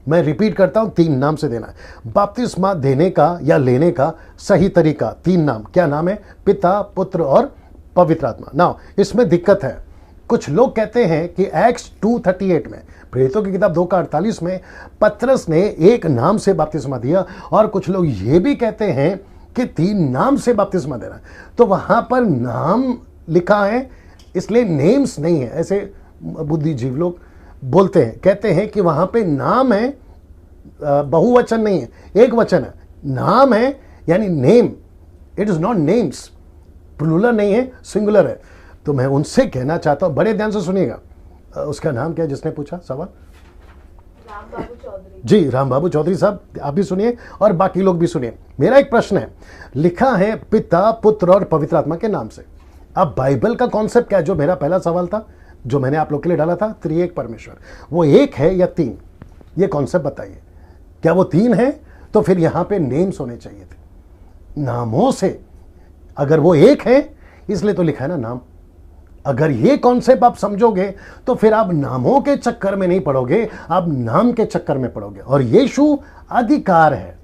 A: मैं रिपीट करता हूं, 3 नाम से देना है। बपतिस्मा देने का या लेने का सही तरीका 3 नाम। क्या नाम है? पिता, पुत्र और पवित्र आत्मा। ना, इसमें दिक्कत है। कुछ लोग कहते हैं कि एक्ट्स 2:38 में, प्रेरितों की किताब 2:48 में पतरस ने एक नाम से बपतिस्मा दिया, और कुछ लोग ये भी कहते हैं कि 3 नाम से बपतिस्मा देना। तो वहां पर नाम लिखा है, इसलिए नेम्स नहीं है। ऐसे बुद्धिजीवी लोग बोलते हैं, कहते हैं कि वहां पे नाम है, बहुवचन नहीं है, एक वचन है। नाम है यानी name, it is not names, plural नहीं है, सिंगुलर है। तो मैं उनसे कहना चाहता हूं, बड़े ध्यान से सुनिएगा। उसका नाम क्या है जिसने पूछा सवाल?
B: राम बाबू चौधरी
A: जी, राम बाबू चौधरी साहब, आप भी सुनिए और बाकी लोग भी सुनिए। मेरा एक प्रश्न है, लिखा है पिता, पुत्र और पवित्र आत्मा के नाम से। अब बाइबल का कॉन्सेप्ट क्या है? जो मेरा पहला सवाल था, जो मैंने आप लोग के लिए डाला था, त्रिएक परमेश्वर, वो एक है या 3? ये कॉन्सेप्ट बताइए। क्या वो 3 है? तो फिर यहां पे नेम्स होने चाहिए थे, नामों से। अगर वो एक है, इसलिए तो लिखा है ना नाम। अगर ये कॉन्सेप्ट आप समझोगे तो फिर आप नामों के चक्कर में नहीं पड़ोगे, आप नाम के चक्कर में पड़ोगे। और यीशु अधिकार है।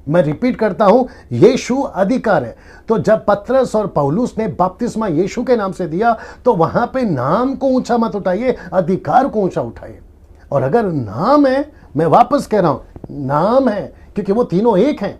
A: मैं रिपीट करता हूं, यीशु अधिकार है। तो जब पतरस और पौलुस ने बपतिस्मा यीशु के नाम से दिया, तो वहां पे नाम को ऊंचा मत उठाइए, अधिकार को ऊंचा उठाइए। और अगर नाम है, मैं वापस कह रहा हूं, नाम है, क्योंकि वो तीनों एक हैं।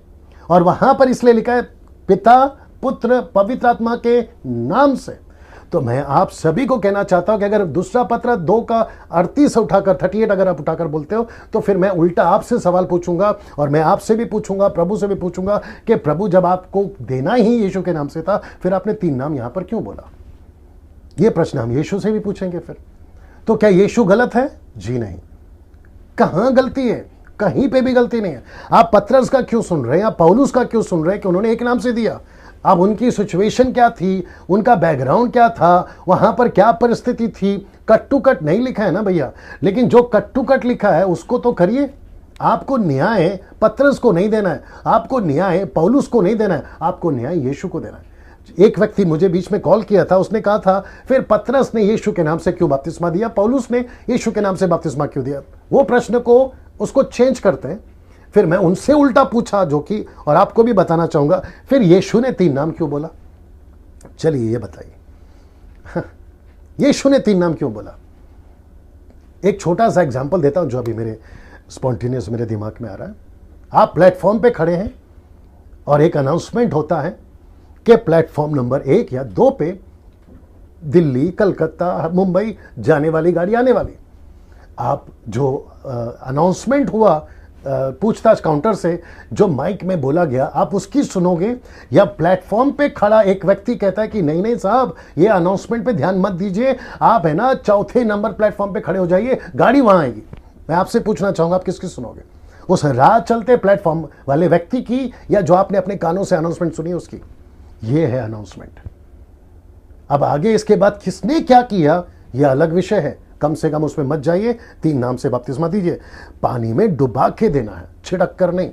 A: और वहां पर इसलिए लिखा है पिता, पुत्र, पवित्र आत्मा के नाम से। तो मैं आप सभी को कहना चाहता हूं कि अगर दूसरा पत्र 2:38 उठाकर 38 अगर आप उठाकर बोलते हो, तो फिर मैं उल्टा आपसे सवाल पूछूंगा, और मैं आपसे भी पूछूंगा, प्रभु से भी पूछूंगा कि प्रभु जब आपको देना ही यीशु के नाम से था, फिर आपने 3 नाम यहां पर क्यों बोला? यह प्रश्न हम यीशु से भी पूछेंगे फिर। तो क्या यीशु गलत है? जी नहीं। कहां गलती है? कहीं पे भी गलती नहीं है। आप पतरस का क्यों सुन रहे हैं, आप पौलुस का क्यों सुन रहे हैं कि उन्होंने एक नाम से दिया? अब उनकी सिचुएशन क्या थी, उनका बैकग्राउंड क्या था, वहां पर क्या परिस्थिति थी, कट टू कट नहीं लिखा है ना भैया। लेकिन जो कट टू कट लिखा है उसको तो करिए। आपको न्याय पतरस को नहीं देना है, आपको न्याय पौलुस को नहीं देना है, आपको न्याय यीशु को देना है। एक व्यक्ति मुझे बीच में कॉल किया था, उसने कहा था फिर पतरस ने यीशु के नाम से क्यों बपतिस्मा दिया, पौलुस ने यीशु के नाम से बपतिस्मा क्यों दिया? वो प्रश्न को उसको चेंज करते हैं। फिर मैं उनसे उल्टा पूछा, जो कि और आपको भी बताना चाहूंगा, फिर यीशु ने 3 नाम क्यों बोला? चलिए ये बताइए, यीशु ने 3 नाम क्यों बोला? एक छोटा सा एग्जांपल देता हूं जो अभी मेरे स्पॉन्टेनियस मेरे दिमाग में आ रहा है। आप प्लेटफॉर्म पे खड़े हैं और एक अनाउंसमेंट होता है कि प्लेटफॉर्म नंबर 1 या 2 पे दिल्ली, कलकत्ता, मुंबई जाने वाली गाड़ी आने वाली। आप जो अनाउंसमेंट हुआ पूछताछ काउंटर से, जो माइक में बोला गया, आप उसकी सुनोगे, या प्लेटफॉर्म पे खड़ा एक व्यक्ति कहता है कि नहीं नहीं साहब, ये अनाउंसमेंट पे ध्यान मत दीजिए, आप है ना 4थे नंबर प्लेटफॉर्म पे खड़े हो जाइए, गाड़ी वहां आएगी। मैं आपसे पूछना चाहूंगा, आप किसकी सुनोगे? उस राह चलते प्लेटफॉर्म वाले व्यक्ति की, या जो आपने अपने कानों से अनाउंसमेंट सुनी उसकी? ये है अनाउंसमेंट। अब आगे इसके बाद किसने क्या किया यह अलग विषय है, कम से कम उसमें मत जाइए। 3 नाम से बपतिस्मा दीजिए, पानी में डुबा के देना है, छिड़क कर नहीं।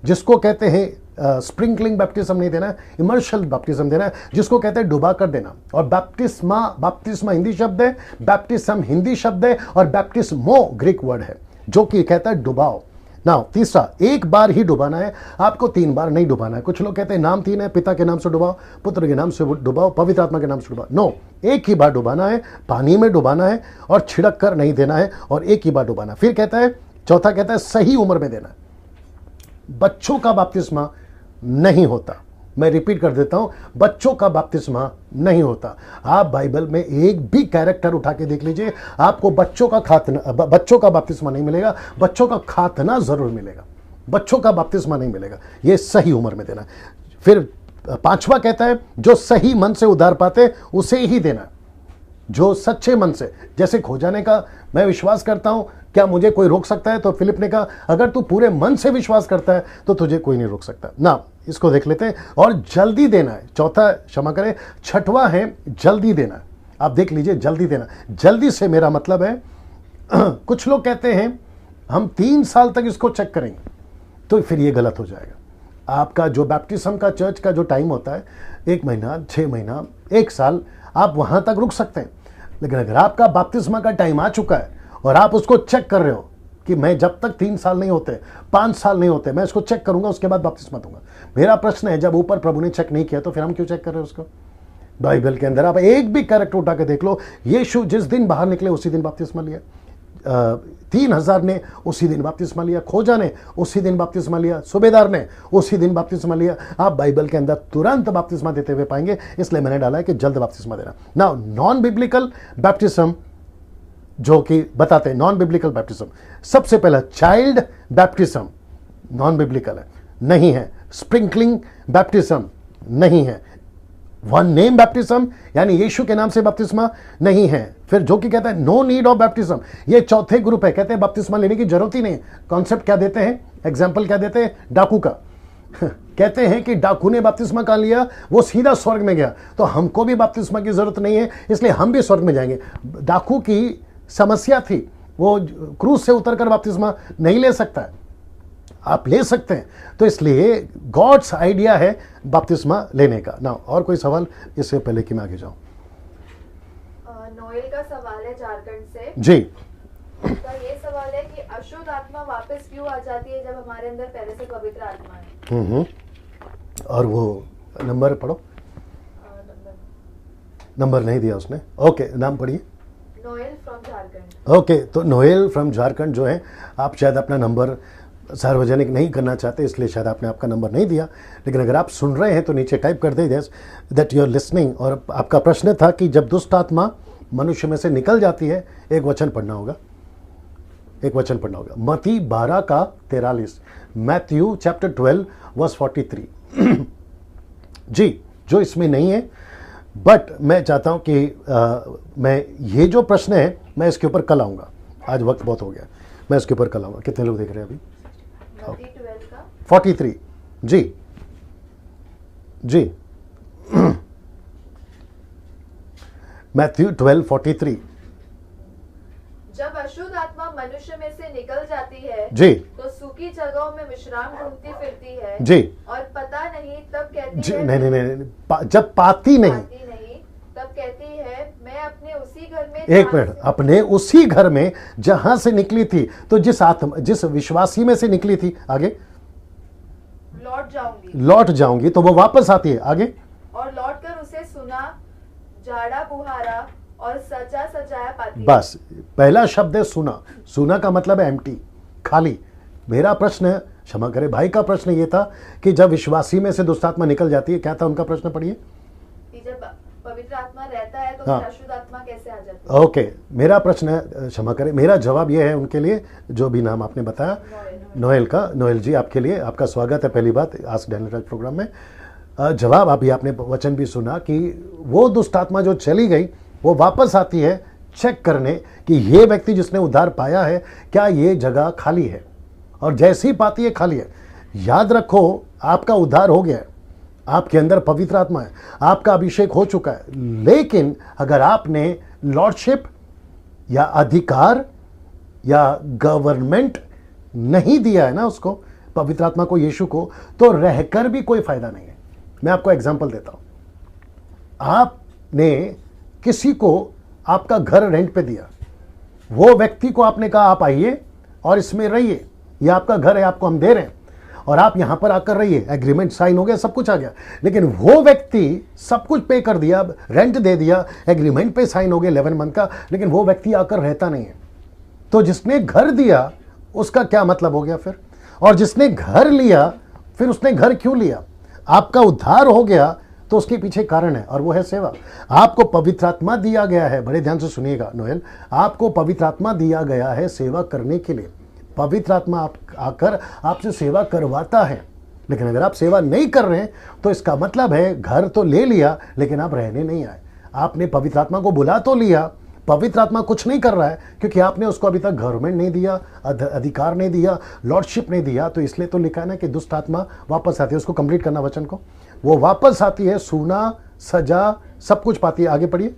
A: जिसको कहते हैं स्प्रिंकलिंग बैप्टिज्म नहीं देना है, इमर्शल बैप्टिज्म देना है, जिसको कहते हैं डुबा कर देना। और बैप्टिस्मा हिंदी शब्द है, बैप्टिज्म हिंदी शब्द है, और बैप्टिस्मो ग्रीक वर्ड है जो कि कहता है डुबाओ। ना तीसरा, एक बार ही डुबाना है, आपको 3 बार नहीं डुबाना है। कुछ लोग कहते हैं नाम 3 है, पिता के नाम से डुबाओ, पुत्र के नाम से डुबाओ, पवित्र आत्मा के नाम से डुबाओ। नो, एक ही बार डुबाना है, पानी में डुबाना है, और छिड़क कर नहीं देना है, और एक ही बार डुबाना। फिर कहता है, चौथा कहता है सही उम्र में देना है। बच्चों का बपतिस्मा नहीं होता। मैं रिपीट कर देता हूं, बच्चों का बपतिस्मा नहीं होता। आप बाइबल में एक भी कैरेक्टर उठा के देख लीजिए, आपको बच्चों का बपतिस्मा नहीं मिलेगा। बच्चों का खातना जरूर मिलेगा, बच्चों का बपतिस्मा नहीं मिलेगा। यह सही उम्र में देना। फिर 5वां कहता है जो सही मन से उधार पाते उसे ही देना, जो सच्चे मन से। जैसे खो जाने का मैं विश्वास करता हूं, क्या मुझे कोई रोक सकता है? तो फिलिप ने कहा अगर तू पूरे मन से विश्वास करता है तो तुझे कोई नहीं रोक सकता ना। इसको देख लेते हैं। और जल्दी देना है, चौथा, क्षमा करें, 6वां है जल्दी देना। आप देख लीजिए, जल्दी देना। जल्दी से मेरा मतलब है कुछ लोग कहते हैं हम 3 साल तक इसको चेक करेंगे, तो फिर ये गलत हो जाएगा। आपका जो बैप्टिज्म का चर्च का जो टाइम होता है, 1 महीना, 6 महीना, 1 साल, आप वहां तक रुक सकते हैं। लेकिन अगर आपका बपतिस्मा का टाइम आ चुका है और आप उसको चेक कर रहे हो कि मैं जब तक 3 साल नहीं होते, 5 साल नहीं होते, मैं इसको चेक करूंगा, उसके बाद बपतिस्मा दूंगा। मेरा प्रश्न है, जब ऊपर प्रभु ने चेक नहीं किया तो फिर हम क्यों चेक कर रहे हैं उसको? बाइबल के अंदर आप एक भी कैरेक्टर उठा के देख लो, यीशु जिस दिन बाहर निकले उसी दिन बपतिस्मा लिया, 3000 ने उसी दिन बपतिस्मा लिया, खोजा ने उसी दिन बपतिस्मा लिया, सूबेदार ने उसी दिन बपतिस्मा लिया। आप बाइबल के अंदर तुरंत बपतिस्मा देते हुए पाएंगे, इसलिए मैंने डाला है कि जल्द बपतिस्मा देना। नाउ नॉन बिब्लिकल बैप्टिज्म जो कि बताते हैं, नॉन बिब्लिकल बैप्टिज्म, सबसे पहला चाइल्ड बैप्टिज्म नॉन बिब्लिकल है, नहीं है। स्प्रिंकलिंग बैप्टिज्म नहीं है। वन नेम बैप्टिज्म यानी यीशु के नाम से बपतिस्मा नहीं है। फिर जो कि कहता है नो नीड ऑफ बैप्टिज्म, ये चौथे ग्रुप है, कहते हैं बपतिस्मा लेने की जरूरत ही नहीं। कॉन्सेप्ट क्या देते हैं, एग्जाम्पल क्या देते हैं? डाकू का कहते हैं कि डाकू ने बपतिस्मा का लिया, वो सीधा स्वर्ग में गया, तो हमको भी बपतिस्मा की जरूरत नहीं है, इसलिए हम भी स्वर्ग में जाएंगे। डाकू की समस्या थी, वो क्रूज से उतरकर बपतिस्मा नहीं ले सकता है, आप ले सकते हैं। तो इसलिए गॉड्स आइडिया है बपतिस्मा लेने का ना। और कोई सवाल इससे पहले कि मैं आगे जाऊं?
B: नोएल का सवाल है झारखंड से
A: जी।
B: तो ये सवाल है कि अशुद्ध आत्मा वापस क्यों आ जाती है जब हमारे अंदर पहले से पवित्र आत्मा है?
A: और वो नंबर पढ़ो। नंबर नहीं दिया उसने। ओके, नाम पढ़िए।
B: Noel from Jharkhand.
A: ओके, तो नोएल फ्रॉम झारखंड जो है, आप शायद अपना नंबर सार्वजनिक नहीं करना चाहते, इसलिए शायद आपने आपका नंबर नहीं दिया। लेकिन अगर आप सुन रहे हैं तो नीचे टाइप कर दे दैट यू आर लिसनिंग। और आपका प्रश्न था कि जब दुष्ट आत्मा मनुष्य में से निकल जाती है, एक वचन पढ़ना होगा, एक वचन पढ़ना होगा। मत्ती 12 का 43, मैथ्यू चैप्टर 12 वर्स 43 जी, जो इसमें नहीं है। बट मैं चाहता हूं कि मैं ये जो प्रश्न है मैं इसके ऊपर कल आऊंगा, आज वक्त बहुत हो गया, मैं इसके ऊपर कल आऊँगा। कितने लोग देख रहे हैं अभी?
B: मत्ती 12 का
A: 43 जी जी मैथ्यू 12:43
B: जब अशुद्ध आत्मा मनुष्य में से निकल जाती है
A: जी
B: तो सूखी जगहों में विश्राम ढूंढती फिरती है
A: जी
B: और पता नहीं तब कहती
A: जी
B: है
A: नहीं नहीं नहीं, जब पाती नहीं,
B: पाती नहीं तब कहती है मैं अपने उसी घर में
A: एक
B: जहाँ
A: मिनट,
B: से-
A: अपने उसी घर में जहां से निकली थी, तो जिस विश्वासी में से निकली थी, आगे
B: लौट जाऊंगी
A: लौट जाऊंगी, तो वो वापस आती है, आगे
B: और लौटकर उसे सुना झाड़ा बुहारा और सजा सजाया पाती है।
A: बस पहला शब्द है सुना। सुना का मतलब है एम्प्टी, खाली। मेरा प्रश्न, क्षमा करे, भाई का प्रश्न ये था कि जब विश्वासी में से दुष्ट आत्मा निकल जाती है, क्या था उनका प्रश्न? पढ़िए।
B: कि जब पवित्र आत्मा रहता है तो
A: हाँ।
B: फिर अशुद्ध आत्मा कैसे आ जाती है?
A: ओके, मेरा प्रश्न, क्षमा करें, मेरा जवाब ये है उनके लिए, जो भी नाम आपने बताया, नोएल का। नोएल जी, आपके लिए आपका स्वागत है पहली बात आस्क डैनियल राज प्रोग्राम में। जवाब अभी आपने वचन भी सुना कि वो दुष्ट आत्मा जो चली गई वो वापस आती है चेक करने कि ये व्यक्ति जिसने उद्धार पाया है, क्या ये जगह खाली है, और जैसे ही पाती है खाली है। याद रखो, आपका उद्धार हो गया है, आपके अंदर पवित्र आत्मा है, आपका अभिषेक हो चुका है, लेकिन अगर आपने लॉर्डशिप या अधिकार या गवर्नमेंट नहीं दिया है ना उसको, पवित्र आत्मा को, यीशु को, तो रहकर भी कोई फायदा नहीं है। मैं आपको एग्जांपल देता हूं। आपने किसी को आपका घर रेंट पे दिया, वो व्यक्ति को आपने कहा आप आइए और इसमें रहिए, ये आपका घर है, आपको हम दे रहे हैं और आप यहां पर आकर रहिए। एग्रीमेंट साइन हो गया, सब कुछ आ गया, लेकिन वो व्यक्ति सब कुछ पे कर दिया, रेंट दे दिया, एग्रीमेंट पे साइन हो गया 11 मंथ का, लेकिन वो व्यक्ति आकर रहता नहीं है। तो जिसने घर दिया उसका क्या मतलब हो गया फिर? और जिसने घर लिया, फिर उसने घर क्यों लिया? आपका उद्धार हो गया तो उसके पीछे कारण है, और वो है सेवा। आपको पवित्र आत्मा दिया गया है, बड़े ध्यान से सुनिएगा नोएल, आपको पवित्र आत्मा दिया गया है सेवा करने के लिए। पवित्र आत्मा आप आकर आपसे सेवा करवाता है, लेकिन अगर आप सेवा नहीं कर रहे हैं तो इसका मतलब है घर तो ले लिया लेकिन आप रहने नहीं आए। आपने पवित्र आत्मा को बुला तो लिया, पवित्र आत्मा कुछ नहीं कर रहा है क्योंकि आपने उसको अभी तक गवर्नमेंट नहीं दिया, अधिकार नहीं दिया, लॉर्डशिप नहीं दिया। तो इसलिए तो लिखा है ना कि दुष्ट आत्मा वापस आती है। उसको कंप्लीट करना वचन को, वो वापस आती है, सूना, सजा, सब कुछ पाती है। आगे पढ़िए।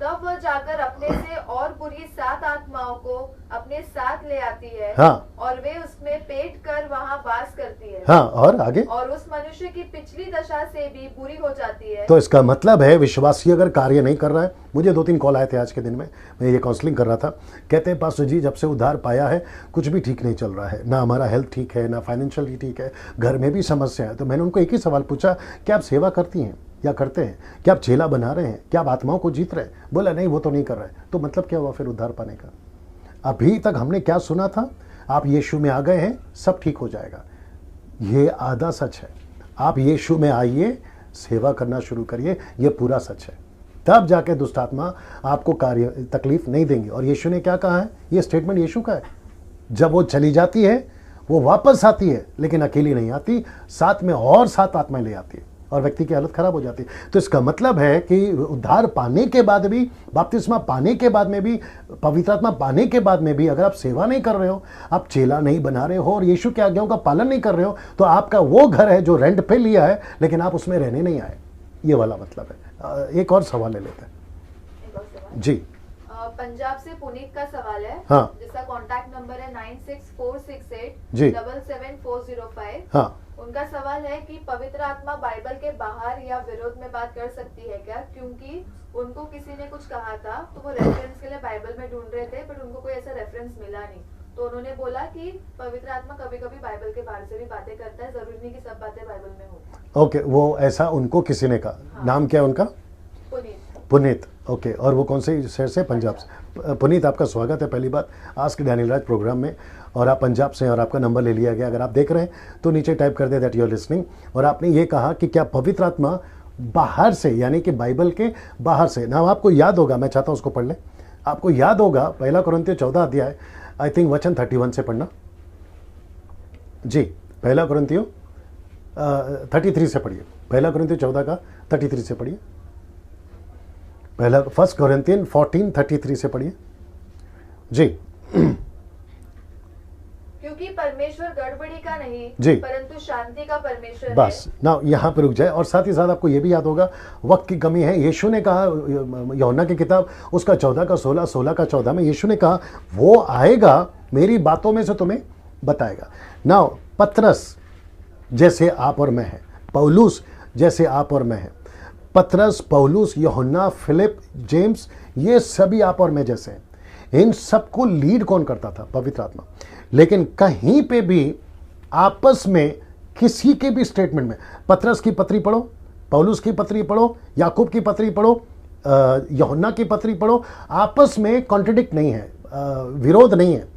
B: तब वह जाकर अपने से और बुरी 7 आत्माओं को अपने साथ ले आती है।
A: हाँ।
B: और वे उसमें पेट कर वहाँ वास करती है।
A: हाँ, और आगे।
B: और उस मनुष्य की पिछली दशा से भी बुरी हो जाती है।
A: तो इसका मतलब है विश्वासी अगर कार्य नहीं कर रहा है, मुझे 2-3 कॉल आए थे आज के दिन में, मैं ये काउंसलिंग कर रहा था, कहते हैं पास्टर जी जब से उद्धार पाया है कुछ भी ठीक नहीं चल रहा है, ना हमारा हेल्थ ठीक है, ना फाइनेंशियली ठीक है, घर में भी समस्या है। तो मैंने उनको एक ही सवाल पूछा, क्या आप सेवा करती हैं या करते हैं? क्या आप चेला बना रहे हैं? क्या आप आत्माओं को जीत रहे हैं? बोला नहीं, वो तो नहीं कर रहे। तो मतलब क्या हुआ फिर उद्धार पाने का? अभी तक हमने क्या सुना था? आप यीशु में आ गए हैं, सब ठीक हो जाएगा। ये आधा सच है। आप यीशु में आइए, सेवा करना शुरू करिए, ये पूरा सच है। तब जाके दुष्ट आत्मा आपको कार्य तकलीफ नहीं देंगे। और यीशु ने क्या कहा है? ये स्टेटमेंट यीशु का है। जब वो चली जाती है वो वापस आती है, लेकिन अकेली नहीं आती, साथ में और 7 आत्माएं ले आती है और व्यक्ति की हालत खराब हो जाती है। तो इसका मतलब है कि उद्धार पाने के बाद भी, बपतिस्मा पाने के बाद में भी, पवित्र आत्मा पाने के बाद में भी, अगर आप सेवा नहीं कर रहे हो, आप चेला नहीं बना रहे हो और यीशु के आज्ञाओं का पालन नहीं कर रहे हो, तो आपका वो घर है जो रेंट पे लिया है लेकिन आप उसमें रहने नहीं आए। ये वाला मतलब है। एक और सवाल ले लेते हैं
B: एक और सवाल।
A: जी।
B: पंजाब से पुनीत का सवाल है,
A: हाँ।
B: जिसका कॉन्टैक्ट नंबर है 9646877405।
A: जी। हाँ।
B: उनका सवाल है कि पवित्र आत्मा बाइबल के बाहर या विरोध में बात कर सकती है क्या? क्योंकि उनको किसी ने कुछ कहा था तो वो रेफरेंस के लिए बाइबल में ढूंढ रहे थे, बट उनको कोई ऐसा रेफरेंस मिला नहीं। तो उन्होंने बोला कि पवित्र आत्मा कभी कभी बाइबल के बाहर से भी बातें करता है, जरूरी नहीं कि सब बातें बाइबल में हो।
A: ओके, वो ऐसा उनको किसी ने कहा।
B: हाँ।
A: नाम क्या है उनका?
B: पुनीत।
A: पुनीत। ओके, और वो कौन से शहर से? पंजाब से। पुनीत, आपका स्वागत है पहली बात आस्क डैनियल राज प्रोग्राम में। और आप पंजाब से हैं और आपका नंबर ले लिया गया। अगर आप देख रहे हैं तो नीचे टाइप कर दे दैट यू आर लिसनिंग। और आपने ये कहा कि क्या पवित्र आत्मा बाहर से, यानी कि बाइबल के बाहर से ना? आपको याद होगा, मैं चाहता हूँ उसको पढ़ लें। आपको याद होगा 1 कुरिन्थियों 14 अध्याय, आई थिंक वचन 31 से पढ़ना जी। 1 कुरिन्थियों 33 से पढ़िए। 1 कुरिन्थियों 14 का 33 से पढ़िए। 1 कुरिन्थियन 14:33 से पढ़िए जी।
B: क्योंकि परमेश्वर गड़बड़ी का नहीं
A: जी।
B: परंतु शांति का परमेश्वर
A: बस
B: है।
A: ना यहाँ पे रुक जाए। और साथ ही साथ आपको ये भी याद होगा, वक्त की कमी है। यीशु ने कहा, यूहन्ना की किताब उसका 14 का 16, 16 का 14 में यीशु ने कहा वो आएगा मेरी बातों में से तुम्हें बताएगा। ना पतरस जैसे आप और मैं हैं, पौलुस जैसे आप और मैं हैं, पतरस, पौलुस, यूहन्ना, फिलिप, जेम्स, ये सभी आप और मैं जैसे हैं। इन सबको लीड कौन करता था? पवित्र आत्मा। लेकिन कहीं पे भी आपस में किसी के भी स्टेटमेंट में, पतरस की पत्री पढ़ो, पौलुस की पत्री पढ़ो, याकूब की पत्री पढ़ो, यूहन्ना की पत्री पढ़ो, आपस में कॉन्ट्रडिक्ट नहीं है, विरोध नहीं है,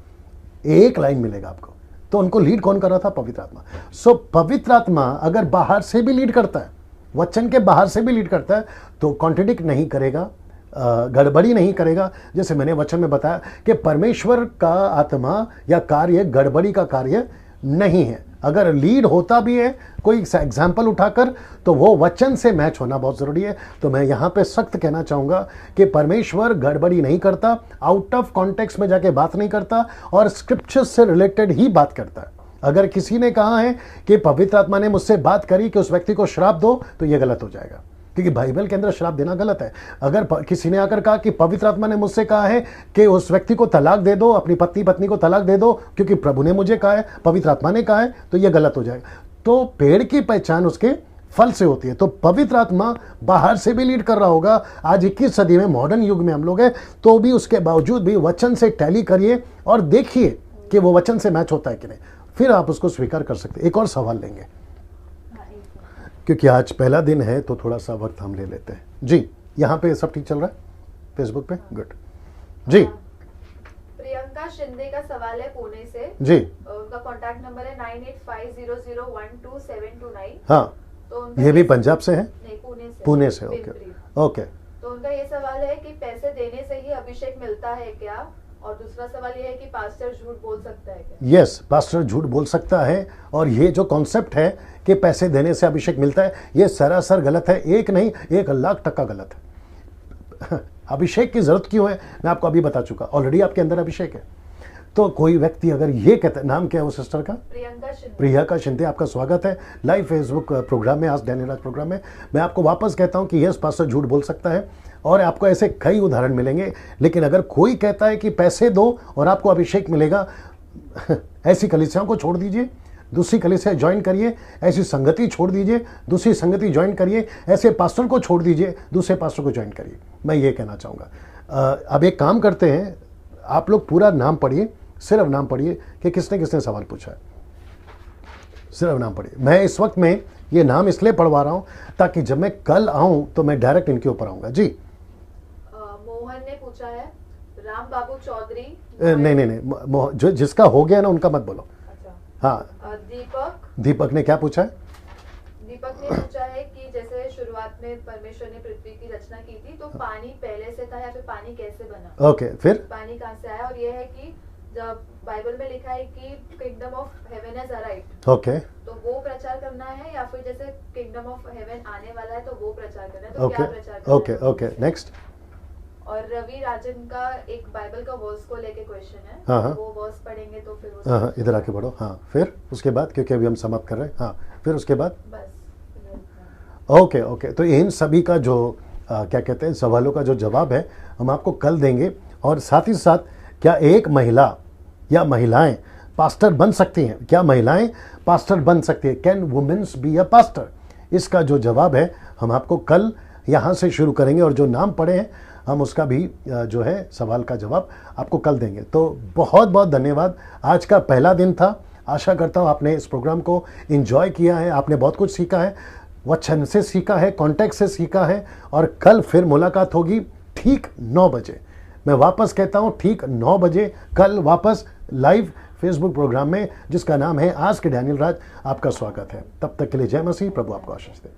A: एक लाइन मिलेगा आपको। तो उनको लीड कौन कर रहा था? पवित्र आत्मा। सो पवित्र आत्मा अगर बाहर से भी लीड करता है, वचन के बाहर से भी लीड करता है, तो कॉन्ट्रडिक्ट नहीं करेगा, गड़बड़ी नहीं करेगा। जैसे मैंने वचन में बताया कि परमेश्वर का आत्मा या कार्य गड़बड़ी का कार्य नहीं है। अगर लीड होता भी है कोई एग्जाम्पल उठाकर, तो वो वचन से मैच होना बहुत जरूरी है। तो मैं यहाँ पे सख्त कहना चाहूँगा कि परमेश्वर गड़बड़ी नहीं करता, आउट ऑफ कॉन्टेक्स्ट में जाके बात नहीं करता, और स्क्रिप्चर से रिलेटेड ही बात करता है। अगर किसी ने कहा है कि पवित्र आत्मा ने मुझसे बात करी कि उस व्यक्ति को श्राप दो, तो ये गलत हो जाएगा, क्योंकि बाइबल के अंदर श्राप देना गलत है। अगर किसी ने आकर कहा कि पवित्र आत्मा ने मुझसे कहा है कि उस व्यक्ति को तलाक दे दो, अपनी पत्नी को तलाक दे दो क्योंकि प्रभु ने मुझे कहा है, पवित्र आत्मा ने कहा है, तो यह गलत हो जाएगा। तो पेड़ की पहचान उसके फल से होती है। तो पवित्र आत्मा बाहर से भी लीड कर रहा होगा। आज 21 सदी में, मॉडर्न युग में हम लोग हैं, तो भी उसके बावजूद भी वचन से टैली करिए और देखिए कि वो वचन से मैच होता है कि नहीं, फिर आप उसको स्वीकार कर सकते। एक और सवाल लेंगे क्योंकि आज पहला दिन है, तो थोड़ा सा वक्त हम ले लेते हैं। जी, यहाँ पे सब ठीक चल रहा है फेसबुक पे? गुड जी।
B: प्रियंका शिंदे का सवाल है पुणे से
A: जी।
B: उनका कॉन्टैक्ट नंबर है 9850012729।
A: हाँ,
B: तो उनका
A: ये भी पंजाब से है?
B: नहीं,
A: पुणे से। ओके
B: पिंपरी।
A: ओके।
B: तो उनका ये सवाल है कि पैसे देने से ही अभिषेक मिलता है क्या? और दूसरा सवाल ये है कि पास्टर झूठ बोल सकता है क्या?
A: यस, पास्टर झूठ बोल सकता है। और ये जो कॉन्सेप्ट है कि पैसे देने से अभिषेक मिलता है, ये सरासर गलत है। एक नहीं, 1,00,000% गलत है। अभिषेक की जरूरत क्यों है, मैं आपको अभी बता चुका। ऑलरेडी आपके अंदर अभिषेक है। तो कोई व्यक्ति अगर ये कहता है, नाम क्या है वो सिस्टर का?
B: प्रियंका शिंदे।
A: प्रियंका शिंदे, आपका स्वागत है लाइव फेसबुक प्रोग्राम में, आज डैनियल राज प्रोग्राम में। मैं आपको वापस कहता हूं कि यस, पास्टर झूठ बोल सकता है, और आपको ऐसे कई उदाहरण मिलेंगे। लेकिन अगर कोई कहता है कि पैसे दो और आपको अभिषेक मिलेगा, ऐसी कलीसियाओं को छोड़ दीजिए, दूसरी कलीसिया ज्वाइन करिए। ऐसी संगति छोड़ दीजिए, दूसरी संगति ज्वाइन करिए। ऐसे पास्टर को छोड़ दीजिए, दूसरे पास्टर को ज्वाइन करिए। मैं ये कहना चाहूँगा। अब एक काम करते हैं, आप लोग पूरा नाम पढ़िए, सिर्फ नाम पढ़िए कि किसने किसने सवाल पूछा है। सिर्फ नाम पढ़िए। मैं इस वक्त में ये नाम इसलिए पढ़वा रहा हूँ ताकि जब मैं कल आऊँ तो मैं डायरेक्ट इनके ऊपर आऊँगा। जी।
B: मोहन ने पूछा है, राम बाबू चौधरी।
A: नहीं, जो जिसका हो गया ना उनका मत बोलो।
B: अच्छा।
A: हाँ, दीपक ने क्या पूछा है?
B: दीपक ने पूछा है कि जैसे शुरुआत में परमेश्वर ने पृथ्वी की रचना की थी, तो पानी पहले से था या फिर पानी कैसे बना?
A: ओके, फिर
B: पानी कहाँ से आया? और ये है कि जब बाइबल में लिखा है कि kingdom of haven has arrived,
A: okay,
B: तो वो प्रचार करना है या फिर जैसे किंगडम ऑफ हेवन आने वाला है तो वो प्रचार करना है? तो क्या प्रचार करना है?
A: Okay, next.
B: और रवि राजन का एक बाइबल का वर्स को लेके क्वेश्चन है।
A: हाँ।
B: वो वर्स पढ़ेंगे तो फिर
A: हाँ, इधर आके पढ़ो। हाँ, फिर उसके बाद, क्योंकि अभी हम समाप्त कर रहे हैं। हाँ, फिर उसके बाद
B: बस।
A: ओके। तो इन सभी का जो क्या कहते हैं, सवालों का जो जवाब है हम आपको कल देंगे। और साथ ही साथ, क्या एक महिला या महिलाएं पास्टर बन सकती हैं? क्या महिलाएं पास्टर बन सकती हैं? Can womens be a pastor? इसका जो जवाब है हम आपको कल यहाँ से शुरू करेंगे, और जो नाम पढ़े हैं हम उसका भी जो है सवाल का जवाब आपको कल देंगे। तो बहुत बहुत धन्यवाद। आज का पहला दिन था। आशा करता हूँ आपने इस प्रोग्राम को एंजॉय किया है, आपने बहुत कुछ सीखा है, वचन से सीखा है, कॉन्टेक्स्ट से सीखा है। और कल फिर मुलाकात होगी ठीक 9 बजे। मैं वापस कहता हूँ, ठीक 9 बजे कल वापस लाइव फेसबुक प्रोग्राम में, जिसका नाम है आज के डैनियल राज। आपका स्वागत है। तब तक के लिए जय मसीह। प्रभु आपको आशीष दे।